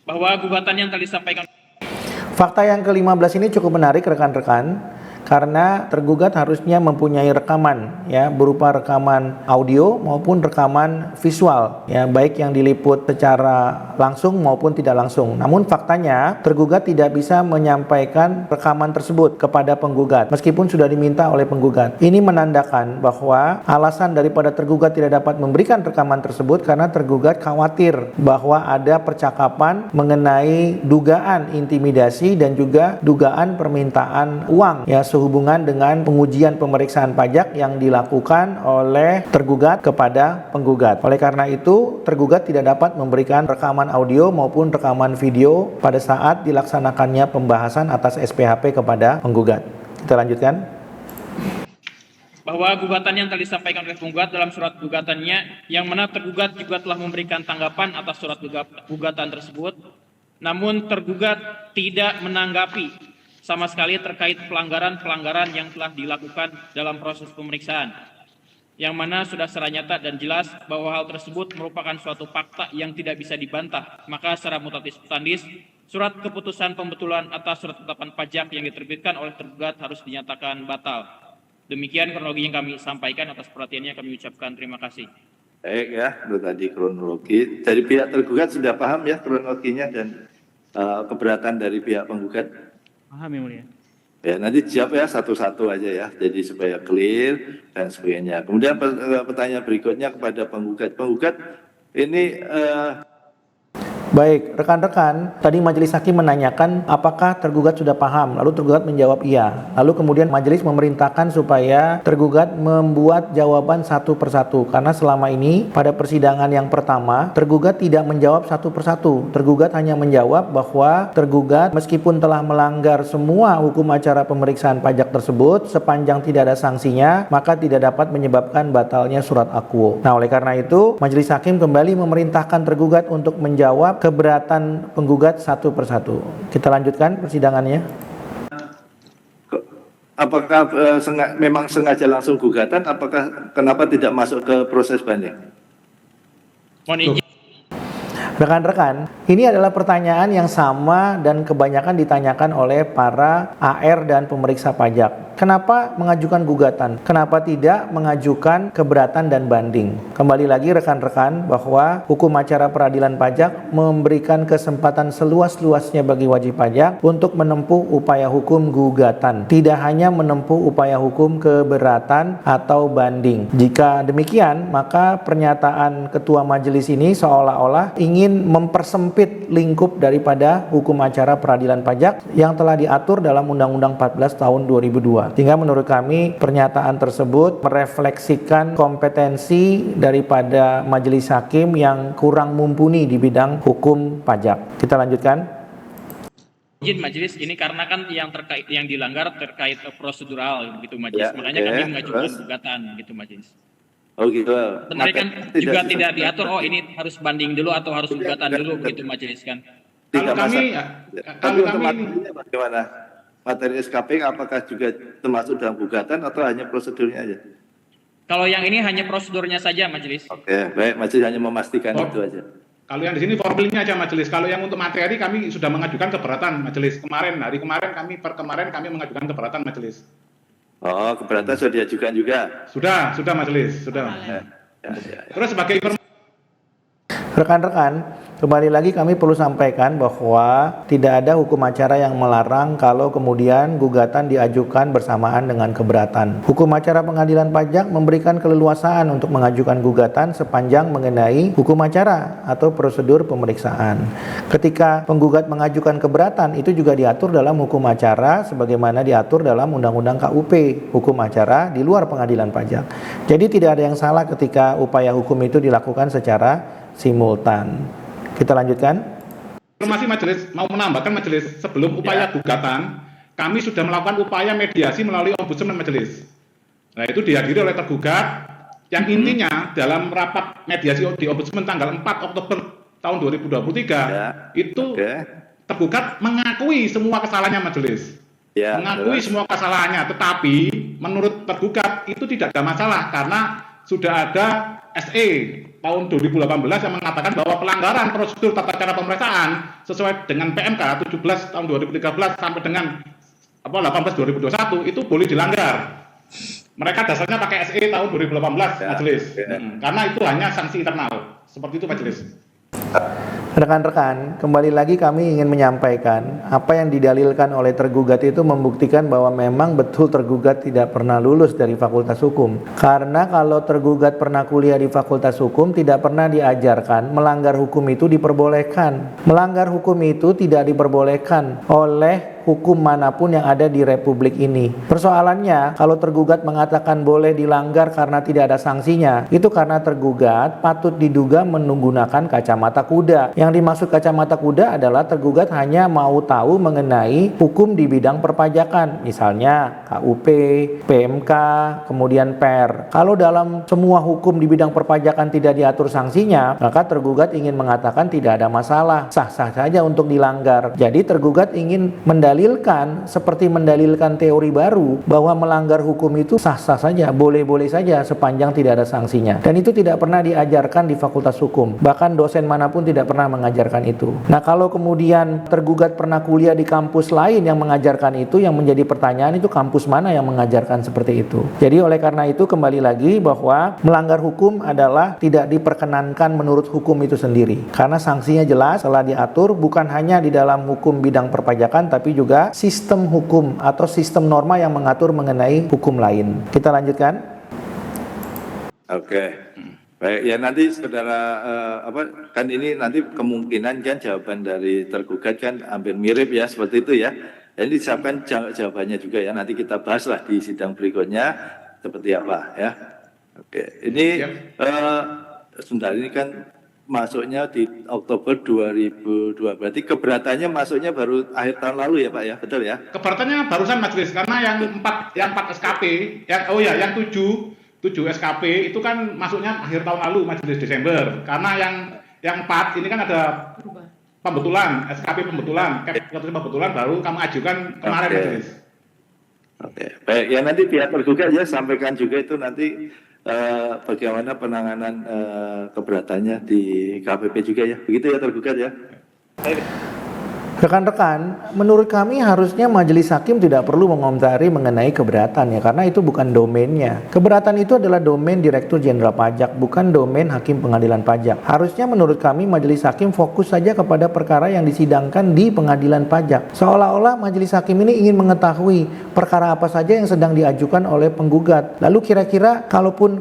bahwa gugatan yang tadi disampaikan. Fakta yang ke-15 ini cukup menarik rekan-rekan, karena tergugat harusnya mempunyai rekaman ya, berupa rekaman audio maupun rekaman visual ya, baik yang diliput secara langsung maupun tidak langsung. Namun faktanya tergugat tidak bisa menyampaikan rekaman tersebut kepada penggugat meskipun sudah diminta oleh penggugat. Ini menandakan bahwa alasan daripada tergugat tidak dapat memberikan rekaman tersebut karena tergugat khawatir bahwa ada percakapan mengenai dugaan intimidasi dan juga dugaan permintaan uang ya, sehubungan dengan pengujian pemeriksaan pajak yang dilakukan oleh tergugat kepada penggugat. Oleh karena itu, tergugat tidak dapat memberikan rekaman audio maupun rekaman video pada saat dilaksanakannya pembahasan atas SPHP kepada penggugat. Kita lanjutkan. Bahwa gugatan yang tadi disampaikan oleh penggugat dalam surat gugatannya, yang mana tergugat juga telah memberikan tanggapan atas surat gugatan tersebut, namun tergugat tidak menanggapi sama sekali terkait pelanggaran-pelanggaran yang telah dilakukan dalam proses pemeriksaan, yang mana sudah secara nyata dan jelas bahwa hal tersebut merupakan suatu fakta yang tidak bisa dibantah. Maka secara mutatis mutandis, surat keputusan pembetulan atas surat ketetapan pajak yang diterbitkan oleh tergugat harus dinyatakan batal. Demikian kronologi yang kami sampaikan. Atas perhatiannya kami ucapkan terima kasih. Baik ya, itu tadi kronologi. Dari pihak tergugat sudah paham ya kronologinya dan keberatan dari pihak penggugat. Paham yang mulia. Ya, nanti jawab ya satu-satu aja ya, jadi supaya clear dan sebagainya. Kemudian pertanyaan berikutnya kepada penggugat. Penggugat ini Baik, rekan-rekan, tadi majelis hakim menanyakan apakah tergugat sudah paham, lalu tergugat menjawab iya. Lalu kemudian majelis memerintahkan supaya tergugat membuat jawaban satu persatu, karena selama ini pada persidangan yang pertama, tergugat tidak menjawab satu persatu. Tergugat hanya menjawab bahwa tergugat meskipun telah melanggar semua hukum acara pemeriksaan pajak tersebut, sepanjang tidak ada sanksinya, maka tidak dapat menyebabkan batalnya surat akuo. Nah, oleh karena itu, majelis hakim kembali memerintahkan tergugat untuk menjawab keberatan penggugat satu persatu. Kita lanjutkan persidangannya. apakah memang sengaja langsung gugatan? Apakah kenapa tidak masuk ke proses banding? Mohon izin. Rekan-rekan, ini adalah pertanyaan yang sama dan kebanyakan ditanyakan oleh para AR dan pemeriksa pajak. Kenapa mengajukan gugatan? Kenapa tidak mengajukan keberatan dan banding? Kembali lagi rekan-rekan bahwa hukum acara peradilan pajak memberikan kesempatan seluas-luasnya bagi wajib pajak untuk menempuh upaya hukum gugatan. Tidak hanya menempuh upaya hukum keberatan atau banding. Jika demikian, maka pernyataan ketua majelis ini seolah-olah ingin mempersempit lingkup daripada hukum acara peradilan pajak yang telah diatur dalam Undang-Undang 14 tahun 2002. Sehingga menurut kami pernyataan tersebut merefleksikan kompetensi daripada majelis hakim yang kurang mumpuni di bidang hukum pajak. Kita lanjutkan. Izin majelis, ini karena kan yang dilanggar terkait prosedural gitu majelis. Ya, makanya kami mengajukan gugatan gitu majelis. Oh gitu. Benar kan juga tidak diatur, oh ini harus banding dulu atau harus gugatan dulu begitu majelis kan. Kalau kami bagaimana? Materi SKP apakah juga termasuk dalam gugatan atau hanya prosedurnya aja? Kalau yang ini hanya prosedurnya saja majelis. Oke, baik, majelis hanya memastikan itu aja. Kalau yang di sini formilnya aja majelis. Kalau yang untuk materi kami sudah mengajukan keberatan majelis. Hari kemarin kami mengajukan keberatan majelis. Oh, keberatan sudah diajukan juga? Sudah majelis, sudah. Terus sebagai informasi, Rekan-rekan, kembali lagi kami perlu sampaikan bahwa tidak ada hukum acara yang melarang kalau kemudian gugatan diajukan bersamaan dengan keberatan. Hukum acara pengadilan pajak memberikan keleluasaan untuk mengajukan gugatan sepanjang mengenai hukum acara atau prosedur pemeriksaan. Ketika penggugat mengajukan keberatan, itu juga diatur dalam hukum acara sebagaimana diatur dalam Undang-Undang KUP, hukum acara di luar pengadilan pajak. Jadi tidak ada yang salah ketika upaya hukum itu dilakukan secara simultan. Kita lanjutkan. informasi majelis mau menambahkan majelis sebelum upaya gugatan, kami sudah melakukan upaya mediasi melalui ombudsman majelis. Nah, itu dihadiri oleh tergugat yang intinya dalam rapat mediasi di ombudsman tanggal 4 Oktober tahun 2023 itu tergugat mengakui semua kesalahannya majelis. Mengakui semua kesalahannya, tetapi menurut tergugat itu tidak ada masalah karena sudah ada SE tahun 2018 yang mengatakan bahwa pelanggaran prosedur tata cara pemeriksaan sesuai dengan PMK 17 tahun 2013 sampai dengan 18 2021 itu boleh dilanggar. Mereka dasarnya pakai SE tahun 2018 majelis. Karena itu hanya sanksi internal. Seperti itu majelis. Rekan-rekan, kembali lagi kami ingin menyampaikan apa yang didalilkan oleh tergugat itu membuktikan bahwa memang betul tergugat tidak pernah lulus dari Fakultas Hukum. Karena kalau tergugat pernah kuliah di Fakultas Hukum, tidak pernah diajarkan melanggar hukum itu diperbolehkan. Melanggar hukum itu tidak diperbolehkan oleh hukum manapun yang ada di Republik ini. Persoalannya, kalau tergugat mengatakan boleh dilanggar karena tidak ada sanksinya, itu karena tergugat patut diduga menggunakan kacamata kuda. Yang dimaksud kacamata kuda adalah tergugat hanya mau tahu mengenai hukum di bidang perpajakan, misalnya KUP, PMK, kemudian PER. Kalau dalam semua hukum di bidang perpajakan tidak diatur sanksinya, maka tergugat ingin mengatakan tidak ada masalah, sah-sah saja untuk dilanggar. Jadi tergugat ingin mendalilkan seperti mendalilkan teori baru bahwa melanggar hukum itu sah-sah saja, boleh-boleh saja sepanjang tidak ada sanksinya. Dan itu tidak pernah diajarkan di Fakultas Hukum. Bahkan dosen manapun tidak pernah mengajarkan itu. Nah, kalau kemudian tergugat pernah kuliah di kampus lain yang mengajarkan itu, yang menjadi pertanyaan itu kampus mana yang mengajarkan seperti itu. Jadi oleh karena itu kembali lagi bahwa melanggar hukum adalah tidak diperkenankan menurut hukum itu sendiri. Karena sanksinya jelas telah diatur bukan hanya di dalam hukum bidang perpajakan tapi juga sistem hukum atau sistem norma yang mengatur mengenai hukum lain. Kita lanjutkan. Oke. Baik, ya nanti saudara kan ini nanti kemungkinan kan jawaban dari tergugat kan hampir mirip ya seperti itu ya. Jadi disiapkan jawabannya juga ya. Nanti kita bahaslah di sidang berikutnya seperti apa ya. Oke, ini sebentar ini kan masuknya di Oktober 2002. Berarti keberatannya masuknya baru akhir tahun lalu ya Pak ya, betul ya? Keberatannya barusan majelis karena yang 4 SKP, yang 7 SKP itu kan masuknya akhir tahun lalu majelis Desember. Karena yang 4 ini kan ada pembetulan, SKP pembetulan baru kami ajukan kemarin majelis. Oke, baik ya nanti pihak tergugat ya sampaikan juga itu nanti bagaimana penanganan keberatannya di KPP juga ya, begitu ya tergugat ya. Rekan-rekan, menurut kami harusnya majelis hakim tidak perlu mengomentari mengenai keberatan ya, karena itu bukan domainnya. Keberatan itu adalah domain Direktur Jenderal Pajak, bukan domain Hakim Pengadilan Pajak. Harusnya menurut kami majelis hakim fokus saja kepada perkara yang disidangkan di Pengadilan Pajak. Seolah-olah majelis hakim ini ingin mengetahui perkara apa saja yang sedang diajukan oleh penggugat. Lalu kira-kira kalaupun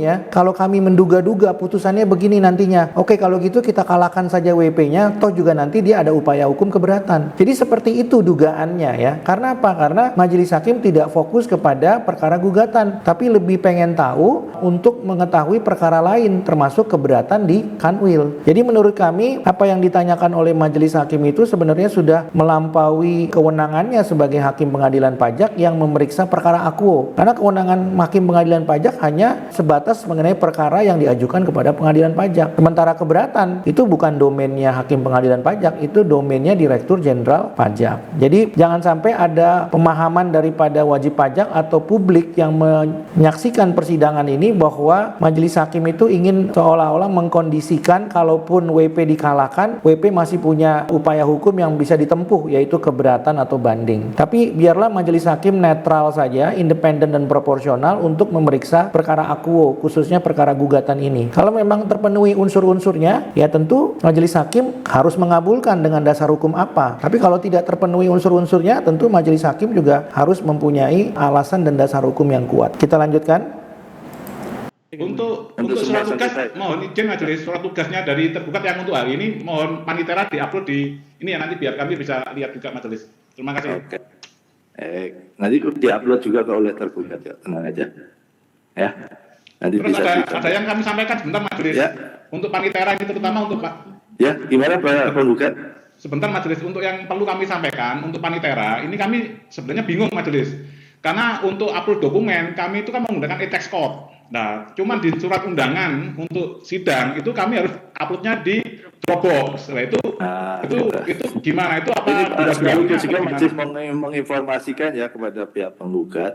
ya, kalau kami menduga-duga putusannya begini nantinya. Oke, kalau gitu kita kalahkan saja WP-nya, toh juga nanti dia ada upaya hukum keberatan. Jadi seperti itu dugaannya ya. Karena apa? Karena majelis hakim tidak fokus kepada perkara gugatan, tapi lebih pengen tahu untuk mengetahui perkara lain termasuk keberatan di Kanwil. Jadi menurut kami apa yang ditanyakan oleh majelis hakim itu sebenarnya sudah melampaui kewenangannya sebagai hakim pengadilan pajak yang memeriksa perkara akuo. Karena kewenangan hakim pengadilan pajak hanya sebatas mengenai perkara yang diajukan kepada pengadilan pajak. Sementara keberatan itu bukan domainnya hakim pengadilan pajak, itu domainnya Direktur Jenderal Pajak. Jadi jangan sampai ada pemahaman daripada wajib pajak atau publik yang menyaksikan persidangan ini bahwa majelis hakim itu ingin seolah-olah mengkondisikan kalaupun WP dikalahkan, WP masih punya upaya hukum yang bisa ditempuh, yaitu keberatan atau banding. Tapi biarlah majelis hakim netral saja, independen dan proporsional untuk memeriksa perkara akuo, khususnya perkara gugatan ini. Kalau memang terpenuhi unsur-unsurnya, ya tentu majelis hakim harus mengabulkan dengan dasar hukum apa. Tapi kalau tidak terpenuhi unsur-unsurnya, tentu majelis hakim juga harus mempunyai alasan dan dasar hukum yang kuat. Kita lanjutkan. Untuk surat tugas, mohon izin majelis, surat tugasnya dari tergugat yang untuk hari ini, mohon panitera diupload di ini ya, nanti biar kami bisa lihat juga majelis. Terima kasih. Oke. Nanti diupload juga oleh tergugat ya, tenang aja. Ya. Nanti terus bisa ada yang kami sampaikan sebentar majelis. Ya. Untuk panitera ini terutama untuk Pak. Ya, gimana Pak penggugat? Sebentar majelis, untuk yang perlu kami sampaikan untuk panitera, ini kami sebenarnya bingung majelis. Karena untuk upload dokumen kami itu kan menggunakan e-text code. Nah, cuman di surat undangan untuk sidang itu kami harus uploadnya di Dropbox. Nah, itu gimana? Itu apa? Ini Pak juga masih menginformasikan ya kepada pihak penggugat.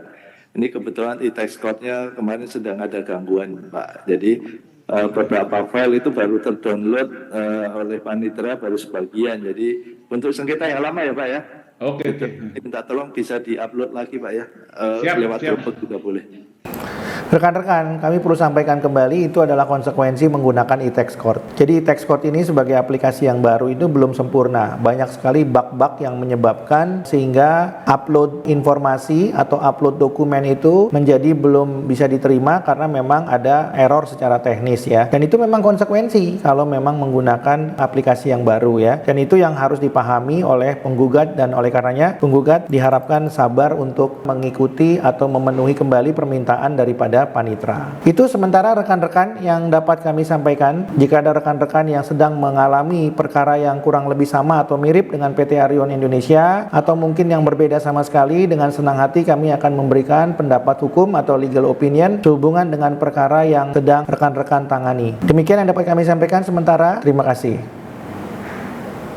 Ini kebetulan e-text code-nya kemarin sedang ada gangguan, Pak. Jadi beberapa file itu baru terdownload oleh panitera baru sebagian. Jadi untuk sengketa yang lama ya Pak ya. Oke. Minta tolong bisa diupload lagi Pak ya. Lewat Siap. Dropbox juga boleh. Rekan-rekan, kami perlu sampaikan kembali itu adalah konsekuensi menggunakan e-text code. Jadi e-text code ini sebagai aplikasi yang baru itu belum sempurna. Banyak sekali bug-bug yang menyebabkan sehingga upload informasi atau upload dokumen itu menjadi belum bisa diterima karena memang ada error secara teknis ya. Dan itu memang konsekuensi kalau memang menggunakan aplikasi yang baru ya. Dan itu yang harus dipahami oleh penggugat dan oleh karenanya penggugat diharapkan sabar untuk mengikuti atau memenuhi kembali permintaan daripada panitra. Itu sementara rekan-rekan yang dapat kami sampaikan. Jika ada rekan-rekan yang sedang mengalami perkara yang kurang lebih sama atau mirip dengan PT Arion Indonesia atau mungkin yang berbeda sama sekali, dengan senang hati kami akan memberikan pendapat hukum atau legal opinion sehubungan dengan perkara yang sedang rekan-rekan tangani. Demikian yang dapat kami sampaikan sementara. Terima kasih.